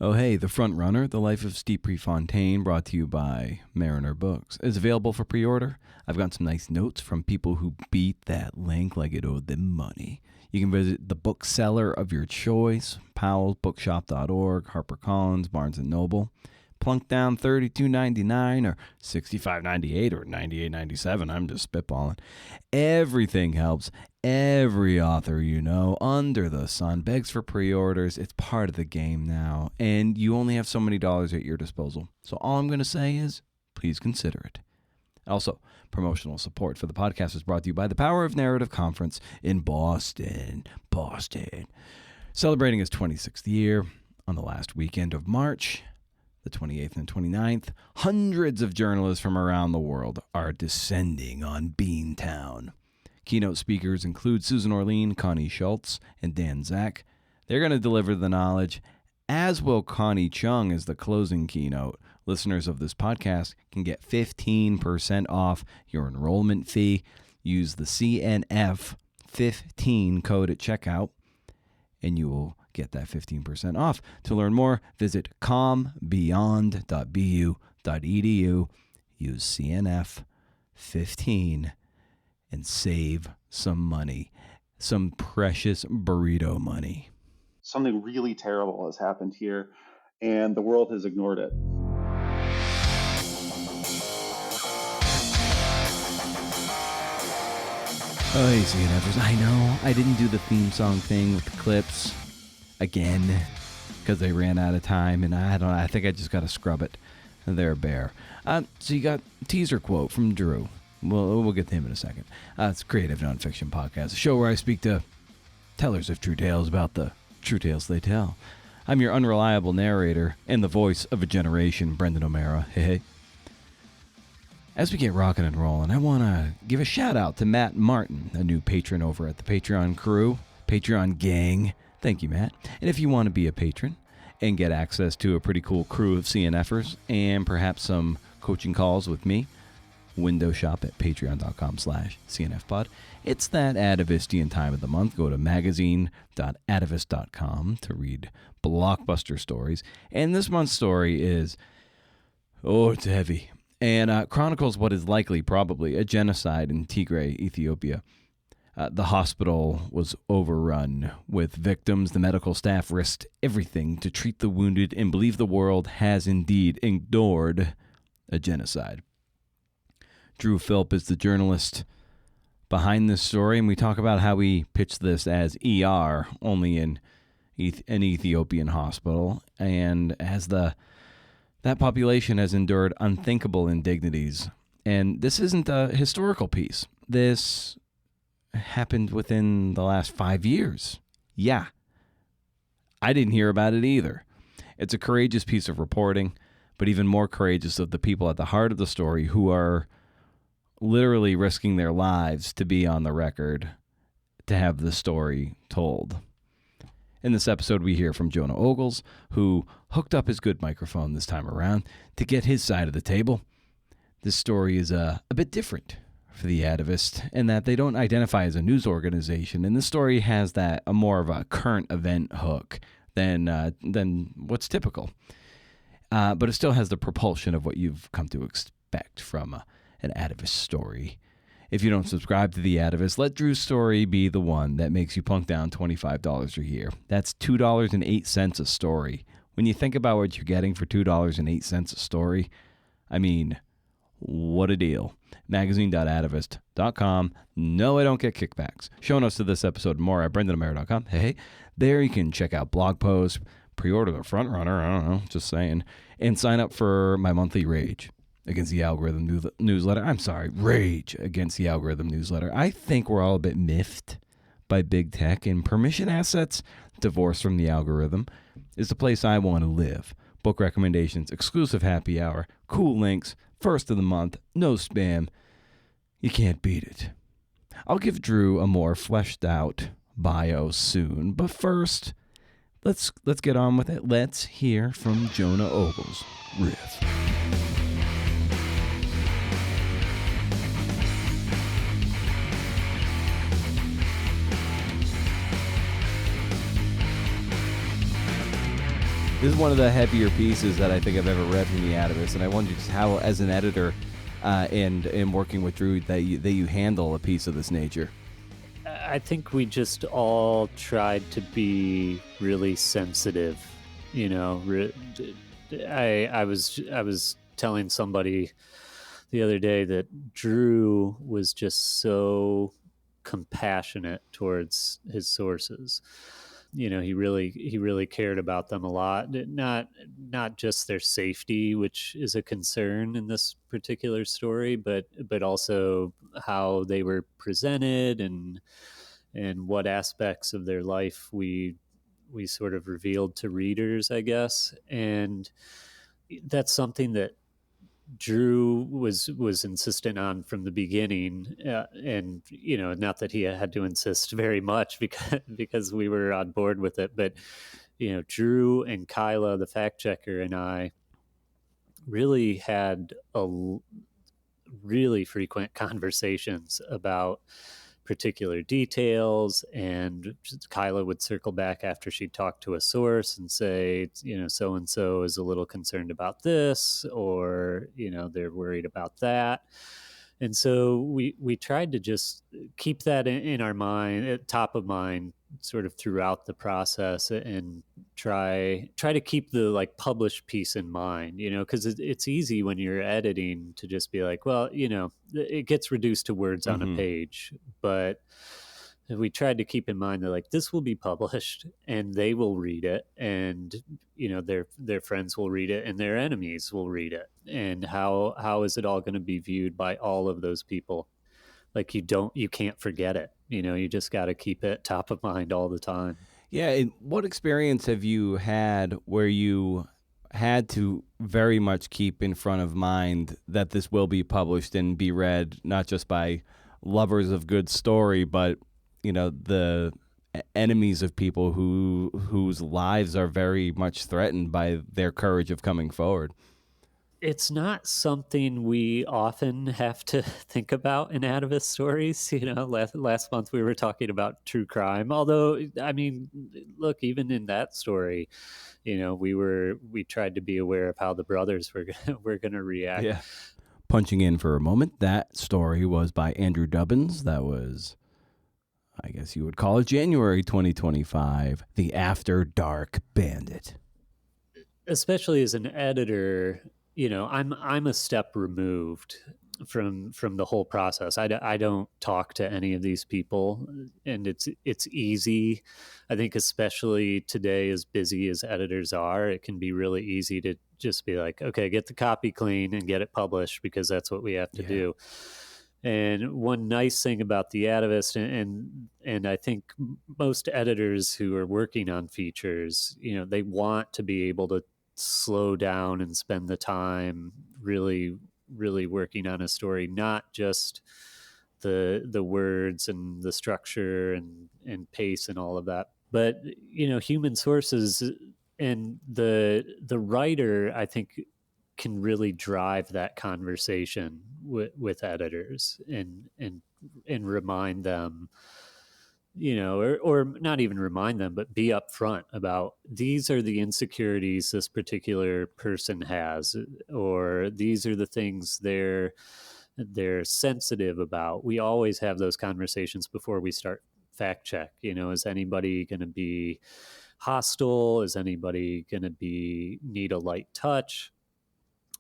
Oh hey, The Front Runner, The Life of Steve Prefontaine, brought to you by Mariner Books, is available for pre-order. I've got some nice notes from people who beat that link like it owed them money. You can visit the bookseller of your choice, powellsbookshop.org, HarperCollins, Barnes & Noble. Plunk down $32.99 or $65.98 or $98.97. I'm just spitballing. Everything helps. Every author you know under the sun begs for pre-orders. It's part of the game now, and you only have so many dollars at your disposal. So all I'm going to say is, please consider it. Also, promotional support for the podcast is brought to you by the Power of Narrative Conference in Boston. Celebrating its 26th year on the last weekend of March, the 28th and 29th, hundreds of journalists from around the world are descending on Beantown. Keynote speakers include Susan Orlean, Connie Schultz, and Dan Zak. They're going to deliver the knowledge, as will Connie Chung as the closing keynote. Listeners of this podcast can get 15% off your enrollment fee. Use the CNF15 code at checkout, and you will get that 15% off. To learn more, visit combeyond.bu.edu. Use CNF15 and save some money, some precious burrito money. Something really terrible has happened here, and the world has ignored it. Oh, hey, CNFers. I know I didn't do the theme song thing with the clips again because they ran out of time, and I think I just got to scrub it. They're bare. So you got a teaser quote from Drew. We'll get to him in a second. It's a creative nonfiction podcast, a show where I speak to tellers of true tales about the true tales they tell. I'm your unreliable narrator and the voice of a generation, Brendan O'Mara. Hey. As we get rocking and rolling, I want to give a shout out to Matt Martin, a new patron over at the Patreon crew, Patreon gang. Thank you, Matt. And if you want to be a patron and get access to a pretty cool crew of CNFers and perhaps some coaching calls with me, window shop at patreon.com/cnfpod. It's that Atavistian time of the month. Go to magazine.atavist.com to read blockbuster stories. And this month's story is, it's heavy, and chronicles what is likely probably a genocide in Tigray, Ethiopia. The hospital was overrun with victims. The medical staff risked everything to treat the wounded and believe the world has indeed endured a genocide. Drew Philp is the journalist behind this story, and we talk about how we pitched this as ER, only in an Ethiopian hospital, and as that population has endured unthinkable indignities. And this isn't a historical piece. This happened within the last 5 years. Yeah. I didn't hear about it either. It's a courageous piece of reporting, but even more courageous of the people at the heart of the story who are literally risking their lives to be on the record, to have the story told. In this episode, we hear from Jonah Ogles, who hooked up his good microphone this time around to get his side of the table. This story is a bit different for the Atavist in that they don't identify as a news organization, and this story has a more of a current event hook than what's typical. But it still has the propulsion of what you've come to expect from an Atavist story. If you don't subscribe to the Atavist, let Drew's story be the one that makes you plunk down $25 a year. That's $2.08 a story. When you think about what you're getting for $2.08 a story, I mean, what a deal. Magazine.atavist.com. No, I don't get kickbacks. Show notes to this episode and more at brendanamara.com. Hey, there you can check out blog posts, pre-order the front runner, I don't know, just saying, and sign up for my monthly Rage Against the Algorithm newsletter. I'm sorry, Rage Against the Algorithm newsletter. I think we're all a bit miffed by big tech, and permission assets, divorced from the algorithm, is the place I want to live. Book recommendations, exclusive happy hour, cool links, first of the month, no spam. You can't beat it. I'll give Drew a more fleshed out bio soon, but first, let's get on with it. Let's hear from Jonah Ogles' riff. This is one of the heavier pieces that I think I've ever read from the Atavist, and I wonder just how, as an editor, and working with Drew, that you handle a piece of this nature. I think we just all tried to be really sensitive. You know, I was telling somebody the other day that Drew was just so compassionate towards his sources. You know, he really cared about them a lot. Not just their safety, which is a concern in this particular story, but also how they were presented and what aspects of their life we sort of revealed to readers, I guess. And that's something that Drew was insistent on from the beginning, and you know, not that he had to insist very much because we were on board with it, but you know, Drew and Kyla, the fact checker, and I really had really frequent conversations about particular details, and Kyla would circle back after she'd talked to a source and say, you know, so and so is a little concerned about this, or you know, they're worried about that. And so we tried to just keep that in our mind, top of mind, sort of throughout the process, and try to keep the like published piece in mind, you know, because it's easy when you're editing to just be like, well, you know, it gets reduced to words on a page, but we tried to keep in mind that like this will be published and they will read it, and you know, their friends will read it and their enemies will read it, and how is it all going to be viewed by all of those people? Like you can't forget it, you know, you just got to keep it top of mind all the time. Yeah, and what experience have you had where you had to very much keep in front of mind that this will be published and be read not just by lovers of good story, but you know, the enemies of people whose lives are very much threatened by their courage of coming forward? It's not something we often have to think about in Atavist stories. You know, last month we were talking about true crime. Although, I mean, look, even in that story, you know, we tried to be aware of how the brothers were going to react. Yeah. Punching in for a moment, that story was by Andrew Dubbins. That was, I guess you would call it, January 2025, The After Dark Bandit. Especially as an editor, you know, I'm a step removed from the whole process. I don't talk to any of these people, and it's easy. I think especially today, as busy as editors are, it can be really easy to just be like, okay, get the copy clean and get it published because that's what we have to do. And one nice thing about the Atavist, and I think most editors who are working on features, you know, they want to be able to slow down and spend the time really working on a story, not just the words and the structure and pace and all of that, but you know, human sources. And the writer, I think, can really drive that conversation with editors and remind them, you know, or not even remind them, but be upfront about these are the insecurities this particular person has, or these are the things they're sensitive about. We always have those conversations before we start fact check. You know, is anybody going to be hostile? Is anybody going to be need a light touch?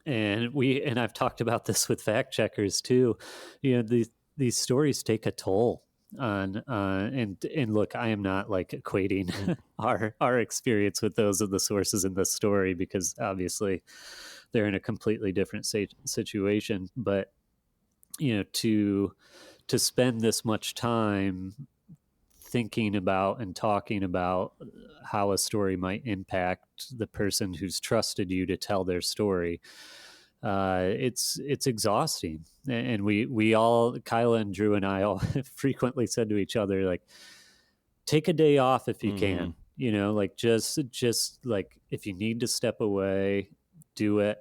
And I've talked about this with fact checkers too. You know, these stories take a toll on and look, I am not like equating our experience with those of the sources in this story, because obviously they're in a completely different situation. But you know, to spend this much time thinking about and talking about how a story might impact the person who's trusted you to tell their story, it's exhausting. And we all, Kyla and Drew and I, all frequently said to each other, like, take a day off if you can. You know, like just like if you need to step away, do it.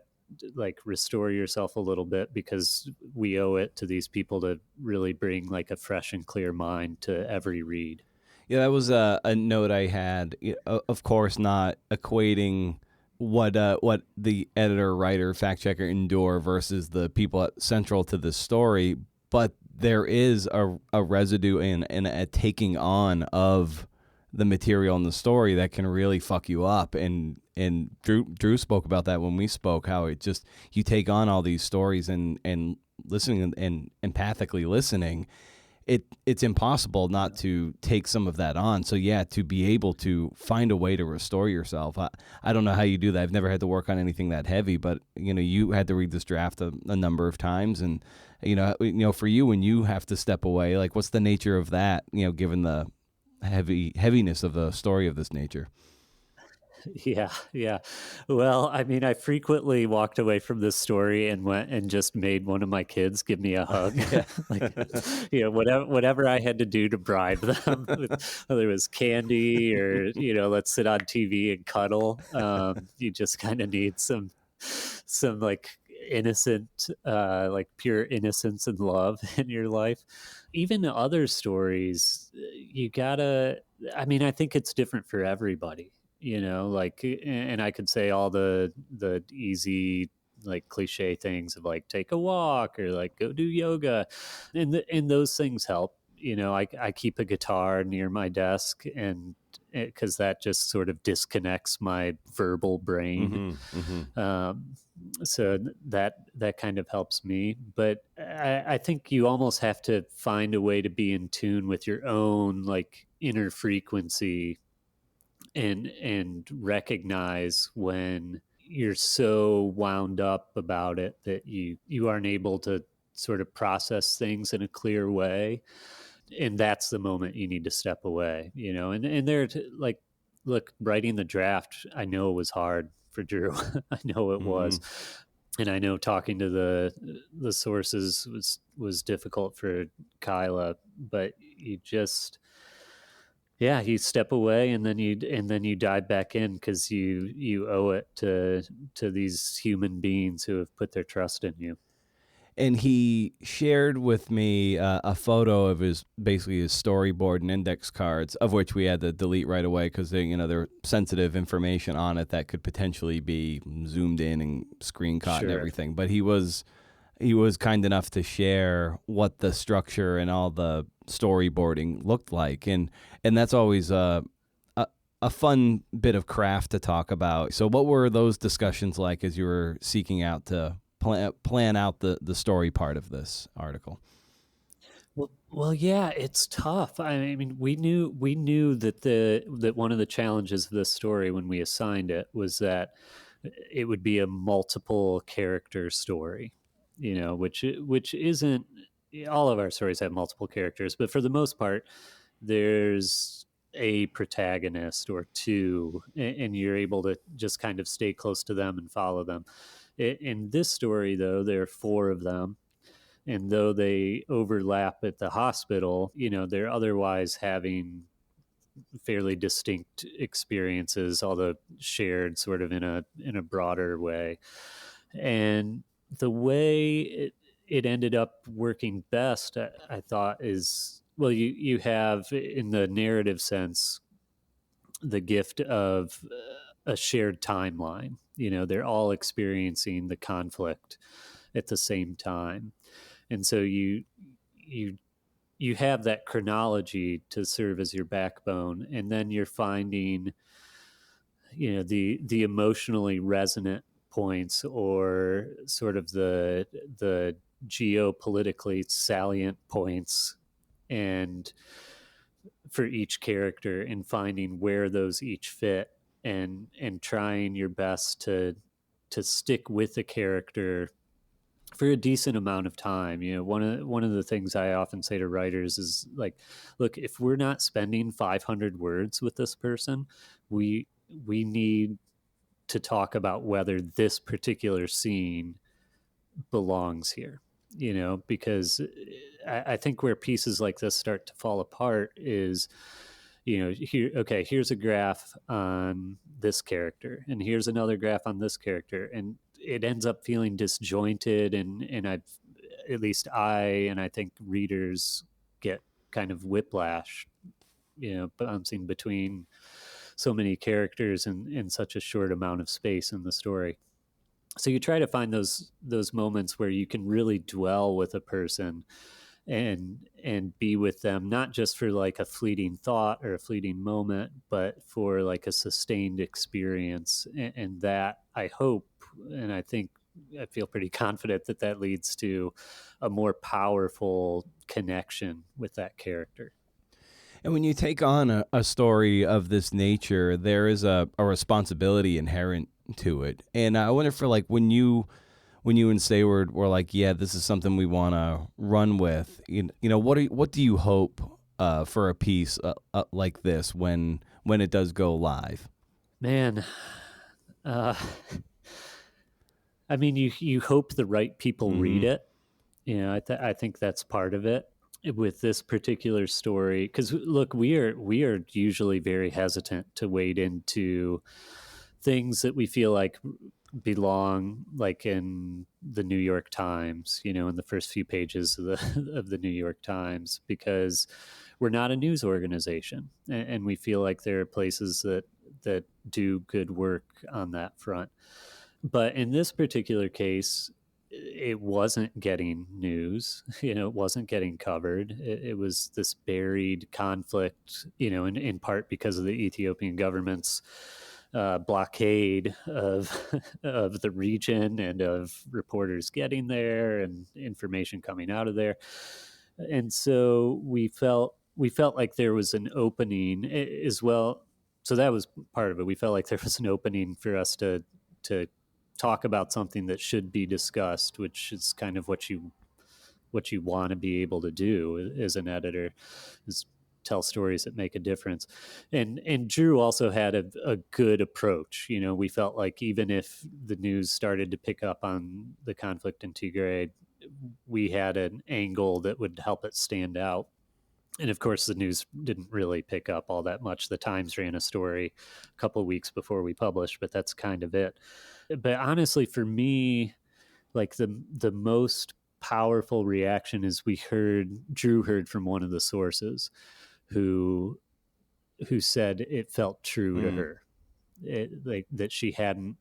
Like restore yourself a little bit, because we owe it to these people to really bring like a fresh and clear mind to every read. Yeah, that was a note I had. Of course, not equating what the editor, writer, fact checker endure versus the people central to the story, but there is a residue and a taking on of the material in the story that can really fuck you up. And Drew spoke about that when we spoke, how it just, you take on all these stories and listening and empathically listening, it's impossible not to take some of that on. So yeah, to be able to find a way to restore yourself, I don't know how you do that. I've never had to work on anything that heavy, but you had to read this draft a number of times, and for you, when you have to step away, like, what's the nature of that? Given the heaviness of the story of this nature. Yeah, yeah. Well, I mean, I frequently walked away from this story and went and just made one of my kids give me a hug. Like, whatever I had to do to bribe them, whether it was candy or, let's sit on TV and cuddle. You just kind of need some like innocent, like pure innocence and love in your life. Even other stories, I think it's different for everybody, like, and I could say all the easy, like, cliche things of like take a walk or like go do yoga, and those things help. I keep a guitar near my desk, and because that just sort of disconnects my verbal brain. So that kind of helps me. But I think you almost have to find a way to be in tune with your own, like, inner frequency, and recognize when you're so wound up about it that you aren't able to sort of process things in a clear way, and that's the moment you need to step away. And there, like, look, writing the draft, I know it was hard for Drew. I know it was, and I know talking to the sources was difficult for Kyla, but you step away, and then you dive back in, because you owe it to these human beings who have put their trust in you. And he shared with me a photo of his storyboard and index cards, of which we had to delete right away because there were sensitive information on it that could potentially be zoomed in and screen caught and everything. But he was kind enough to share what the structure and all the storyboarding looked like, and that's always a fun bit of craft to talk about. So what were those discussions like as you were seeking out to plan out the story part of this article? Well, yeah, it's tough. I mean, we knew that one of the challenges of this story when we assigned it was that it would be a multiple character story, which isn't, all of our stories have multiple characters, but for the most part, there's a protagonist or two, and you're able to just kind of stay close to them and follow them. In this story, though, there are four of them. And though they overlap at the hospital, they're otherwise having fairly distinct experiences, although shared sort of in a broader way. And the way it ended up working best, I thought, is, well, you have, in the narrative sense, the gift of a shared timeline. They're all experiencing the conflict at the same time, and so you have that chronology to serve as your backbone, and then you're finding the emotionally resonant points, or sort of the geopolitically salient points, and for each character, and finding where those each fit, and trying your best to stick with the character for a decent amount of time. One of the things I often say to writers is, like, look, if we're not spending 500 words with this person, we need to talk about whether this particular scene belongs here. Because I think where pieces like this start to fall apart is, here's a graph on this character, and here's another graph on this character, and it ends up feeling disjointed, and at least and I think readers get kind of whiplash, bouncing between so many characters in such a short amount of space in the story. So you try to find those moments where you can really dwell with a person and be with them, not just for like a fleeting thought or a fleeting moment, but for like a sustained experience. And that, I hope, and I think, I feel pretty confident that that leads to a more powerful connection with that character. And when you take on a story of this nature, there is a responsibility inherent to it. And I wonder for like when you and Sayward were like, yeah, this is something we want to run with. You know, what do you hope for a piece like this when it does go live? Man, I mean, you hope the right people read it. You know, I think that's part of it with this particular story. Because look, we are usually very hesitant to wade into things that we feel like belong like in the New York Times, you know, in the first few pages of the New York Times, because we're not a news organization, and we feel like there are places that do good work on that front. But in this particular case, it wasn't getting news, you know, it wasn't getting covered. It was this buried conflict, you know, in part because of the Ethiopian government's blockade of of the region and of reporters getting there and information coming out of there. And so we felt like there was an opening as well. So that was part of it. We felt like there was an opening for us to talk about something that should be discussed, which is kind of what you want to be able to do as an editor, is tell stories that make a difference. And Drew also had a good approach. You know, we felt like even if the news started to pick up on the conflict in Tigray, we had an angle that would help it stand out. And of course, the news didn't really pick up all that much. The Times ran a story a couple of weeks before we published, but that's kind of it. But honestly, for me, like the most powerful reaction is Drew heard from one of the sources who said it felt true to her, like that she hadn't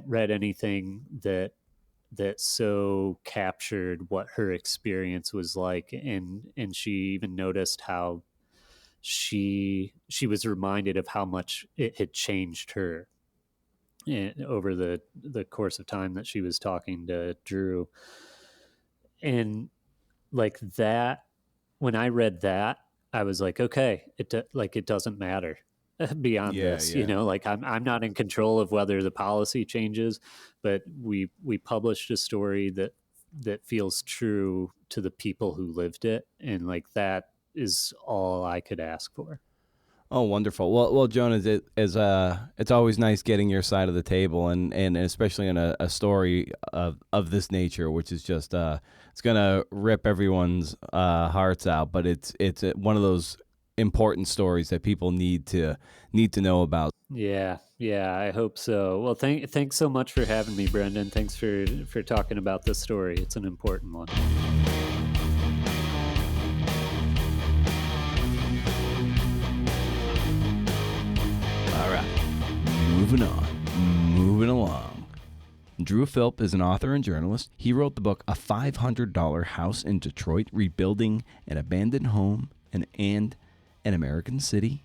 read anything that so captured what her experience was like, and she even noticed how she was reminded of how much it had changed her over the course of time that she was talking to Drew. And like that, when I read that, I was like, okay, it doesn't matter beyond this, you know, like I'm not in control of whether the policy changes, but we published a story that feels true to the people who lived it, and like that is all I could ask for. Oh, wonderful. Well, Jonas, it's always nice getting your side of the table, and especially in a story of this nature, which is just it's gonna rip everyone's hearts out. But it's one of those important stories that people need to know about. Yeah, I hope so. Well, thanks so much for having me, Brendan. Thanks for talking about this story. It's an important one. Moving along. Drew Philp is an author and journalist. He wrote the book A $500 House in Detroit, Rebuilding an Abandoned Home and an American City.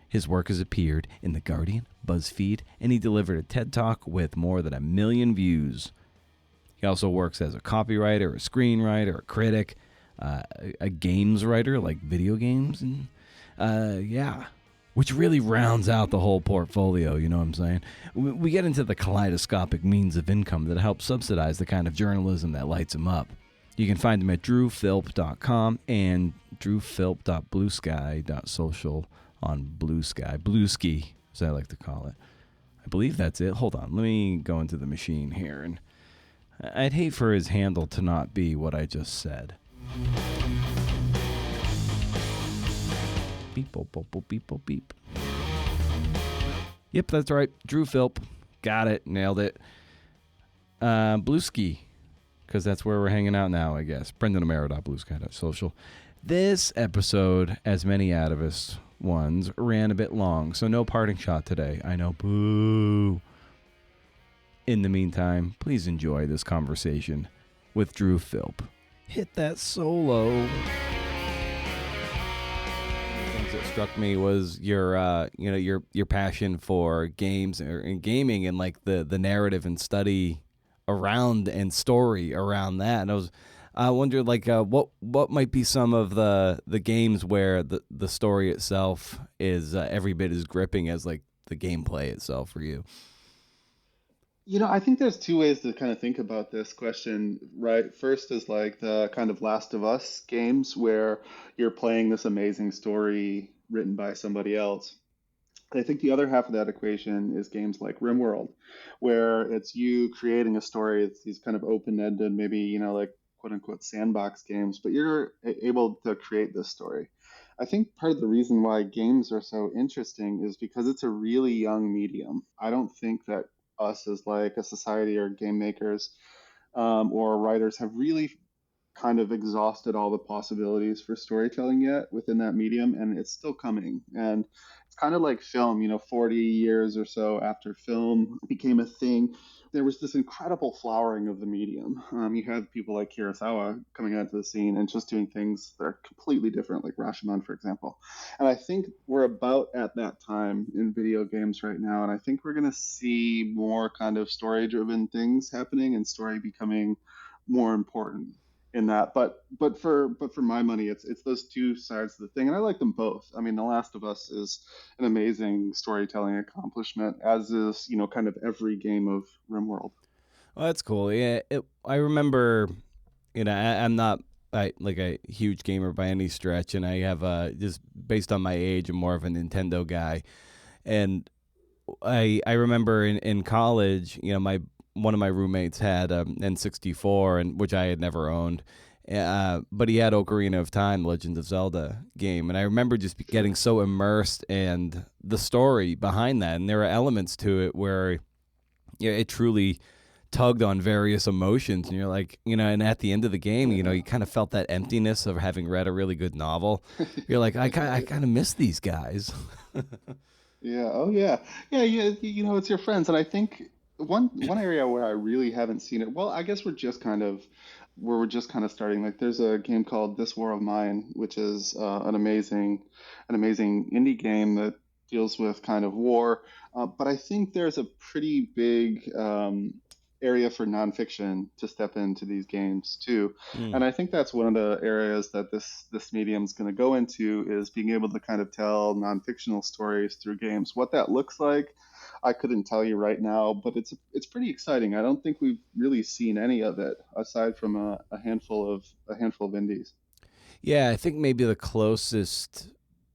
His work has appeared in The Guardian, BuzzFeed, and he delivered a TED Talk with more than 1 million views. He also works as a copywriter, a screenwriter, a critic, a games writer, like video games, and which really rounds out the whole portfolio, you know what I'm saying? We get into the kaleidoscopic means of income that help subsidize the kind of journalism that lights him up. You can find him at drewphilp.com and drewphilp.bluesky.social on Blue Sky. Bluesky, as I like to call it. I believe that's it. Hold on, let me go into the machine here. And I'd hate for his handle to not be what I just said. Beep, boop, boop, boop, beep, boop, beep. Yep, that's right. Drew Philp. Got it. Nailed it. Bluesky, because that's where we're hanging out now, I guess. BrendanAmaro.bluesky.social. This episode, as many atavists ones ran a bit long, so no parting shot today. I know, boo. In the meantime, please enjoy this conversation with Drew Philp. Hit that solo. Things that struck me was your passion for games and gaming, and like the narrative and study around and story around that. And I wondered what might be some of the games where the story itself is every bit as gripping as like the gameplay itself for you. I think there's two ways to kind of think about this question, right? First is like the kind of Last of Us games where you're playing this amazing story written by somebody else. I think the other half of that equation is games like RimWorld, where it's you creating a story. It's these kind of open-ended, maybe, like quote unquote sandbox games, but you're able to create this story. I think part of the reason why games are so interesting is because it's a really young medium. I don't think that us as like a society or game makers or writers have really kind of exhausted all the possibilities for storytelling yet within that medium, and it's still coming. And it's kind of like film, 40 years or so after film became a thing, there was this incredible flowering of the medium. You had people like Kurosawa coming onto the scene and just doing things that are completely different, like Rashomon, for example. And I think we're about at that time in video games right now, and I think we're going to see more kind of story-driven things happening and story becoming more important in that. But for my money, it's those two sides of the thing, and I like them both. I mean, The Last of Us is an amazing storytelling accomplishment, as is kind of every game of RimWorld. Well, that's cool. Yeah, I remember. I'm not like a huge gamer by any stretch, and I have just based on my age, I'm more of a Nintendo guy. And I remember in college, one of my roommates had N64, and which I had never owned. But he had Ocarina of Time, Legend of Zelda game, and I remember just getting so immersed in the story behind that, and there are elements to it where it truly tugged on various emotions, and you're like, and at the end of the game, you kind of felt that emptiness of having read a really good novel. You're like, I kind of miss these guys. Yeah. Oh, yeah. Yeah. Yeah. It's your friends, and I think one area where I really haven't seen it. Well, I guess we're just kind of starting. Like, there's a game called This War of Mine, which is an amazing indie game that deals with kind of war. But I think there's a pretty big area for nonfiction to step into these games too. Mm. And I think that's one of the areas that this medium is going to go into, is being able to kind of tell nonfictional stories through games. What that looks like, I couldn't tell you right now, but it's pretty exciting. I don't think we've really seen any of it aside from a handful of indies. Yeah, I think maybe the closest,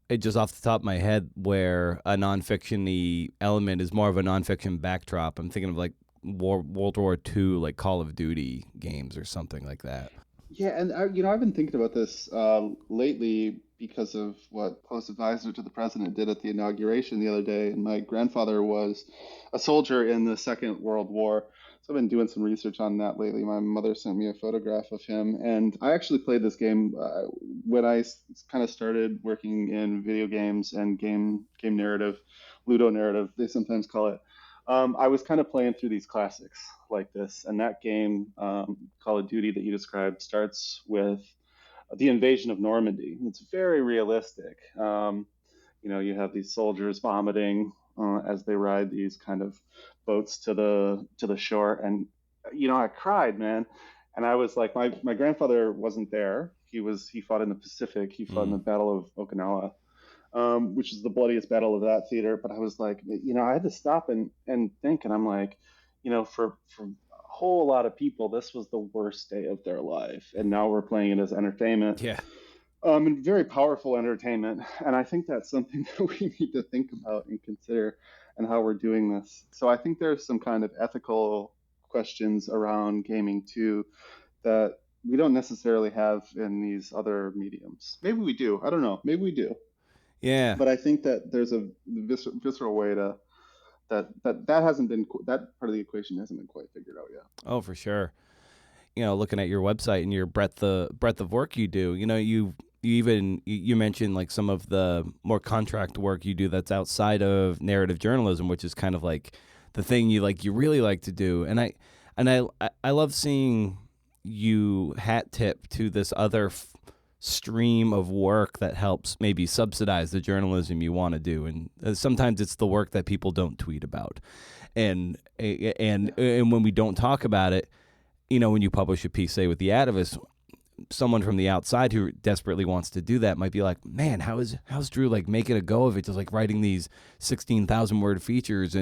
just off the top of my head, where a nonfiction-y element is more of a nonfiction backdrop. I'm thinking of like World War II, like Call of Duty games or something like that. Yeah, and I've been thinking about this lately because of what close advisor to the president did at the inauguration the other day. And my grandfather was a soldier in the Second World War, so I've been doing some research on that lately. My mother sent me a photograph of him, and I actually played this game when I kind of started working in video games and game narrative, Ludo narrative, they sometimes call it. I was kind of playing through these classics like this, and that game, Call of Duty, that you described, starts with the invasion of Normandy. It's very realistic. You have these soldiers vomiting as they ride these kind of boats to the shore, and I cried, man. And I was like, my grandfather wasn't there. He fought in the Pacific. He fought in the Mm. Battle of Okinawa, which is the bloodiest battle of that theater. But I was like, I had to stop and think, and I'm like, for a whole lot of people, this was the worst day of their life, and now we're playing it as entertainment, Yeah. and very powerful entertainment. And I think that's something that we need to think about and consider, and how we're doing this. So I think there's some kind of ethical questions around gaming too that we don't necessarily have in these other mediums. Maybe we do. I don't know. Maybe we do. Yeah. But I think that there's a visceral way to that hasn't been that part of the equation hasn't been quite figured out yet. Oh, for sure. Looking at your website and your breadth of work you do, you mentioned like some of the more contract work you do that's outside of narrative journalism, which is kind of like the thing you really like to do. And I love seeing you hat tip to this other stream of work that helps maybe subsidize the journalism you want to do. And sometimes it's the work that people don't tweet about. And when we don't talk about it, when you publish a piece, say with The Atavist, someone from the outside who desperately wants to do that might be like, man, how's Drew like making a go of it, just like writing these 16,000 word features?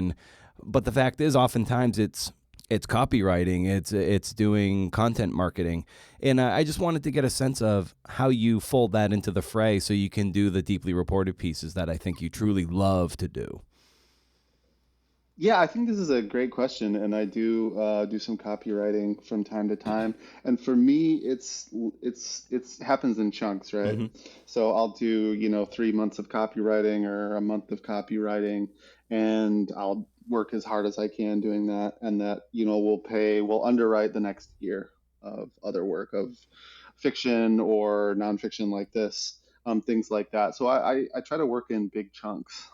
But the fact is, oftentimes it's copywriting, it's doing content marketing, and I just wanted to get a sense of how you fold that into the fray so you can do the deeply reported pieces that I think you truly love to do. Yeah, I think this is a great question, and I do some copywriting from time to time. And for me, it's happens in chunks, right? Mm-hmm. So I'll do 3 months of copywriting or a month of copywriting, and I'll work as hard as I can doing that, and that we'll underwrite the next year of other work of fiction or nonfiction like this, things like that. So I try to work in big chunks.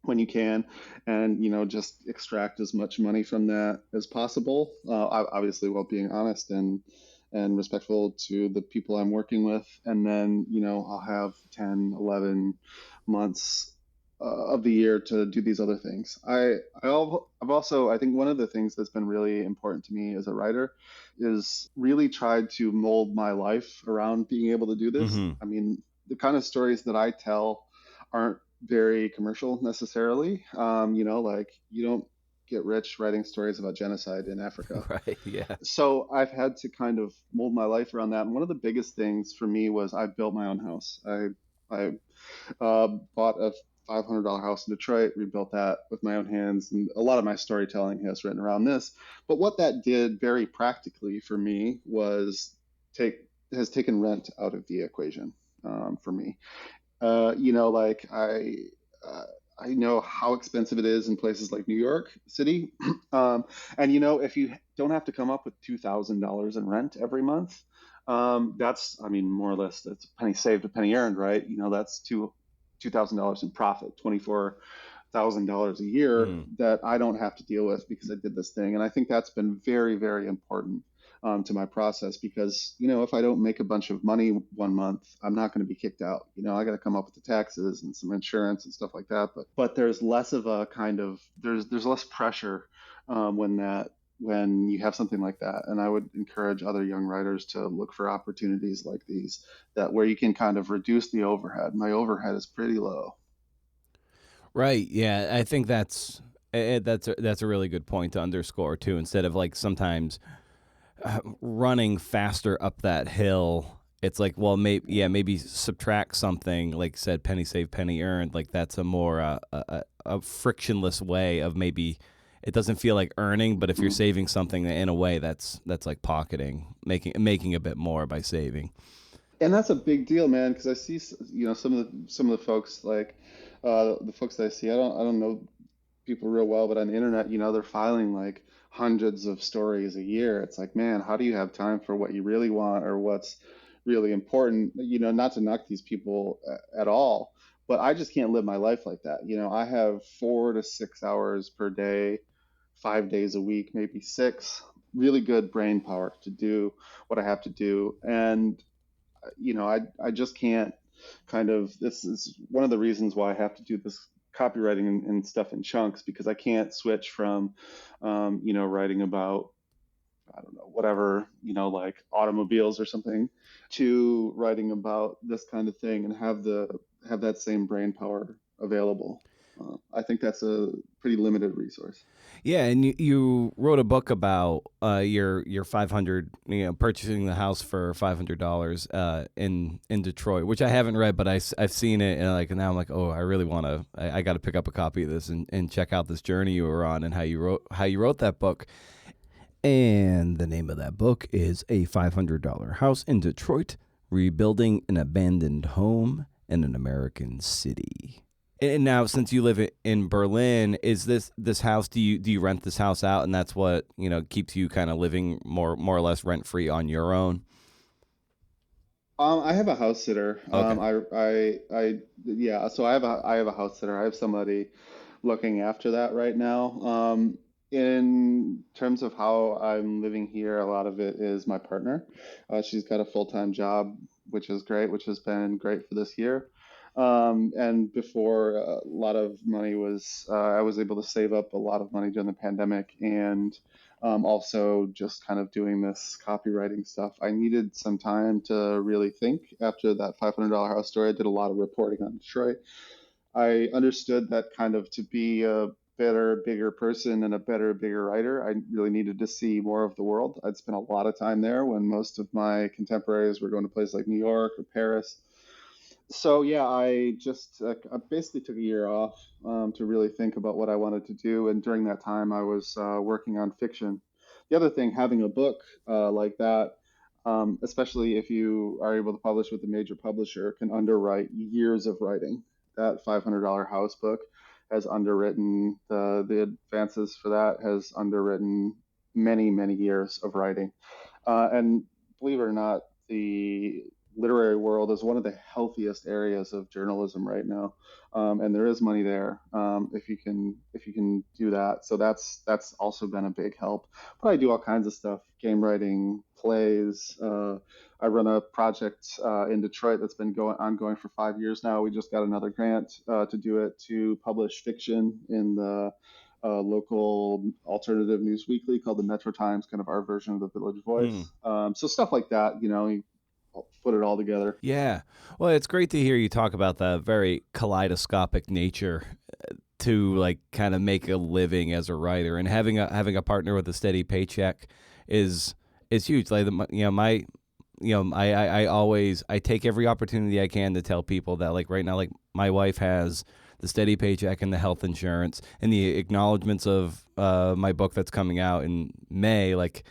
When you can, and just extract as much money from that as possible, obviously while being honest and respectful to the people I'm working with. And then I'll have 10, 11 months of the year to do these other things. I've also, I think one of the things that's been really important to me as a writer is really tried to mold my life around being able to do this. Mm-hmm. I mean, the kind of stories that I tell aren't very commercial necessarily. Like you don't get rich writing stories about genocide in Africa. Right. Yeah. So I've had to kind of mold my life around that. And one of the biggest things for me was I built my own house. I bought a $500 house in Detroit, rebuilt that with my own hands, and a lot of my storytelling has written around this. But what that did very practically for me was has taken rent out of the equation for me. Like I know how expensive it is in places like New York City. And if you don't have to come up with $2,000 in rent every month, that's, I mean, more or less, that's a penny saved, a penny earned, right? That's $2,000 in profit, $24,000 a year that I don't have to deal with because I did this thing. And I think that's been very, very important to my process, because if I don't make a bunch of money one month, I'm not going to be kicked out. I got to come up with the taxes and some insurance and stuff like that. But there's less of a kind of there's less pressure when you have something like that. And I would encourage other young writers to look for opportunities like these, that where you can kind of reduce the overhead. My overhead is pretty low. Right. Yeah, I think that's a really good point to underscore too. Instead of like sometimes running faster up that hill, it's like, well, maybe subtract something, like said, penny saved, penny earned. Like that's a more a frictionless way of, maybe it doesn't feel like earning, but if you're saving something in a way, that's like pocketing, making a bit more by saving. And that's a big deal, man, because I see some of the folks, like the folks that I see. I don't know people real well, but on the internet, they're filing like hundreds of stories a year. It's like, man, how do you have time for what you really want or what's really important? Not to knock these people at all, but I just can't live my life like that. I have 4 to 6 hours per day, 5 days a week, maybe 6, really good brain power to do what I have to do. And I just can't this is one of the reasons why I have to do this copywriting and stuff in chunks, because I can't switch from, writing about, I don't know, whatever, like automobiles or something, to writing about this kind of thing and have that same brain power available. I think that's a pretty limited resource. Yeah, and you wrote a book about your 500, purchasing the house for $500 in Detroit, which I haven't read, but I've seen it, and now I'm like, oh, I really want to. I got to pick up a copy of this and check out this journey you were on and how you wrote that book. And the name of that book is A $500 House in Detroit: Rebuilding an Abandoned Home in an American City. And now, since you live in Berlin, is this house? Do you rent this house out, and that's what keeps you kind of living more or less rent free on your own? I have a house sitter. Okay. Yeah. So I have a house sitter. I have somebody looking after that right now. In terms of how I'm living here, a lot of it is my partner. She's got a full-time job, which is great, which has been great for this year. And before, a lot of money was, I was able to save up a lot of money during the pandemic, and also just kind of doing this copywriting stuff. I needed some time to really think after that $500 house story. I did a lot of reporting on Detroit. I understood that kind of to be a better, bigger person and a better, bigger writer, I really needed to see more of the world. I'd spent a lot of time there when most of my contemporaries were going to places like New York or Paris. So yeah, I basically took a year off to really think about what I wanted to do, and during that time, I was working on fiction. The other thing, having a book like that, especially if you are able to publish with a major publisher, can underwrite years of writing. That $500 house book has underwritten the advances for that has underwritten many, many years of writing. And believe it or not, the literary world is one of the healthiest areas of journalism right now, and there is money there if you can do that. So that's also been a big help. But I do all kinds of stuff: game writing, plays. I run a project in Detroit that's been ongoing for 5 years now. We just got another grant to do it to publish fiction in the local alternative news weekly called the Metro Times, kind of our version of the Village Hmm. Voice. So stuff like that, you put it all together. Yeah. Well, it's great to hear you talk about the very kaleidoscopic nature to like kind of make a living as a writer, and having a partner with a steady paycheck is huge. Like I always I take every opportunity I can to tell people that like right now like my wife has the steady paycheck and the health insurance and the acknowledgments of my book that's coming out in May. Like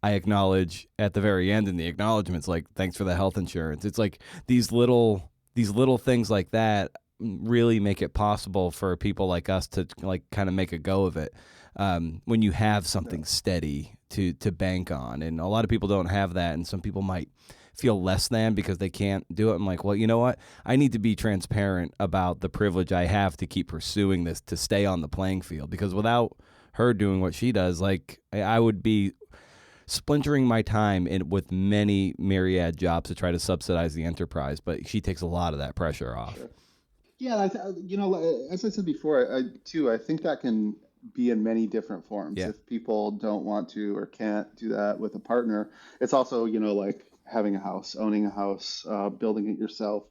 I acknowledge at the very end in the acknowledgments like thanks for the health insurance. It's like these little things like that really make it possible for people like us to like kind of make a go of it when you have Yeah. something steady to bank on. And a lot of people don't have that, and some people might feel less than because they can't do it. I'm like, well, you know what? I need to be transparent about the privilege I have to keep pursuing this to stay on the playing field, because without her doing what she does, like I would be splintering my time in with many myriad jobs to try to subsidize the enterprise, but she takes a lot of that pressure off. Sure. Yeah, as I said before, I think that can be in many different forms. Yeah. If people don't want to or can't do that with a partner, it's also, like having a house, owning a house, building it yourself,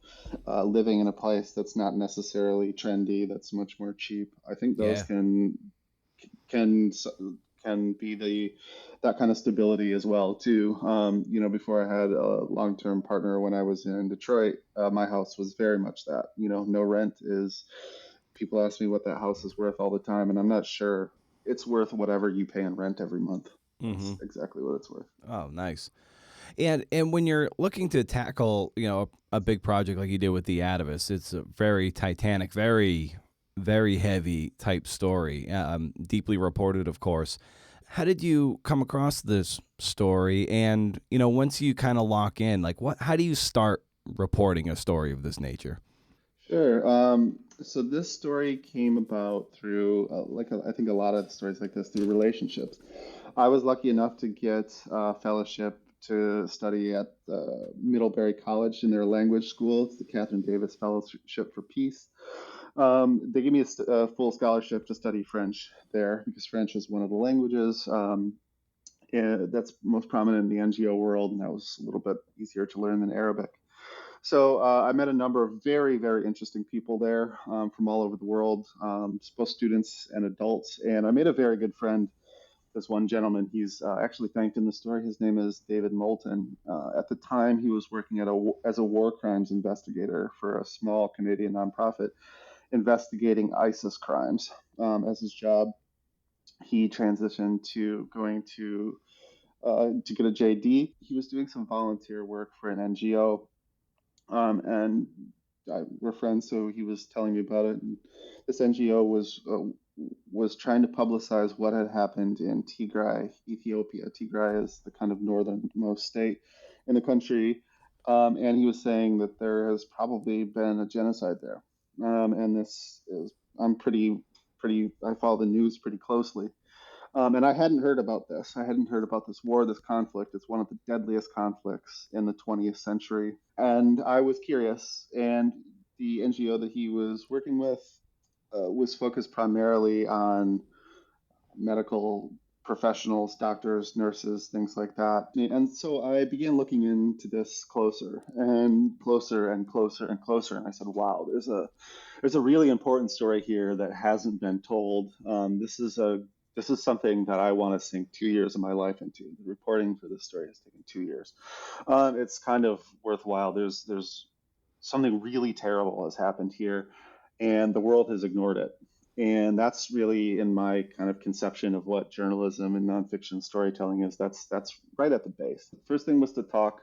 living in a place that's not necessarily trendy, that's much more cheap. I think those Yeah. can can be that kind of stability as well too. Before I had a long-term partner when I was in Detroit, my house was very much that. No rent is. People ask me what that house is worth all the time, and I'm not sure. It's worth whatever you pay in rent every month. Mm-hmm. That's exactly what it's worth. Oh, nice. And when you're looking to tackle, a big project like you did with the Atavist, it's a very titanic, very, very heavy type story, deeply reported, of course. How did you come across this story? And once you kind of lock in, like how do you start reporting a story of this nature? Sure. So this story came about through, I think a lot of stories like this, through relationships. I was lucky enough to get a fellowship to study at Middlebury College in their language school. It's the Catherine Davis Fellowship for Peace. They gave me a full scholarship to study French there because French is one of the languages that's most prominent in the NGO world, and that was a little bit easier to learn than Arabic. So I met a number of very, very interesting people there from all over the world, both students and adults. And I made a very good friend. This one gentleman, he's actually thanked in the story. His name is David Moulton. At the time, he was working as a war crimes investigator for a small Canadian nonprofit investigating ISIS crimes as his job. He transitioned to going to get a JD. He was doing some volunteer work for an NGO, and we're friends, so he was telling me about it. And this NGO was trying to publicize what had happened in Tigray, Ethiopia. Tigray is the kind of northernmost state in the country, And he was saying that there has probably been a genocide there. And this is, I'm pretty, I follow the news pretty closely. And I hadn't heard about this. I hadn't heard about this war, this conflict. It's one of the deadliest conflicts in the 20th century. And I was curious. And the NGO that he was working with was focused primarily on medical professionals, doctors, nurses, things like that. And so I began looking into this closer and closer and closer and closer. And I said, wow, there's a really important story here that hasn't been told. This is something that I want to sink 2 years of my life into. The reporting for this story has taken 2 years. It's kind of worthwhile. There's something really terrible has happened here, and the world has ignored it. And that's really in my kind of conception of what journalism and nonfiction storytelling is. That's right at the base. The first thing was to talk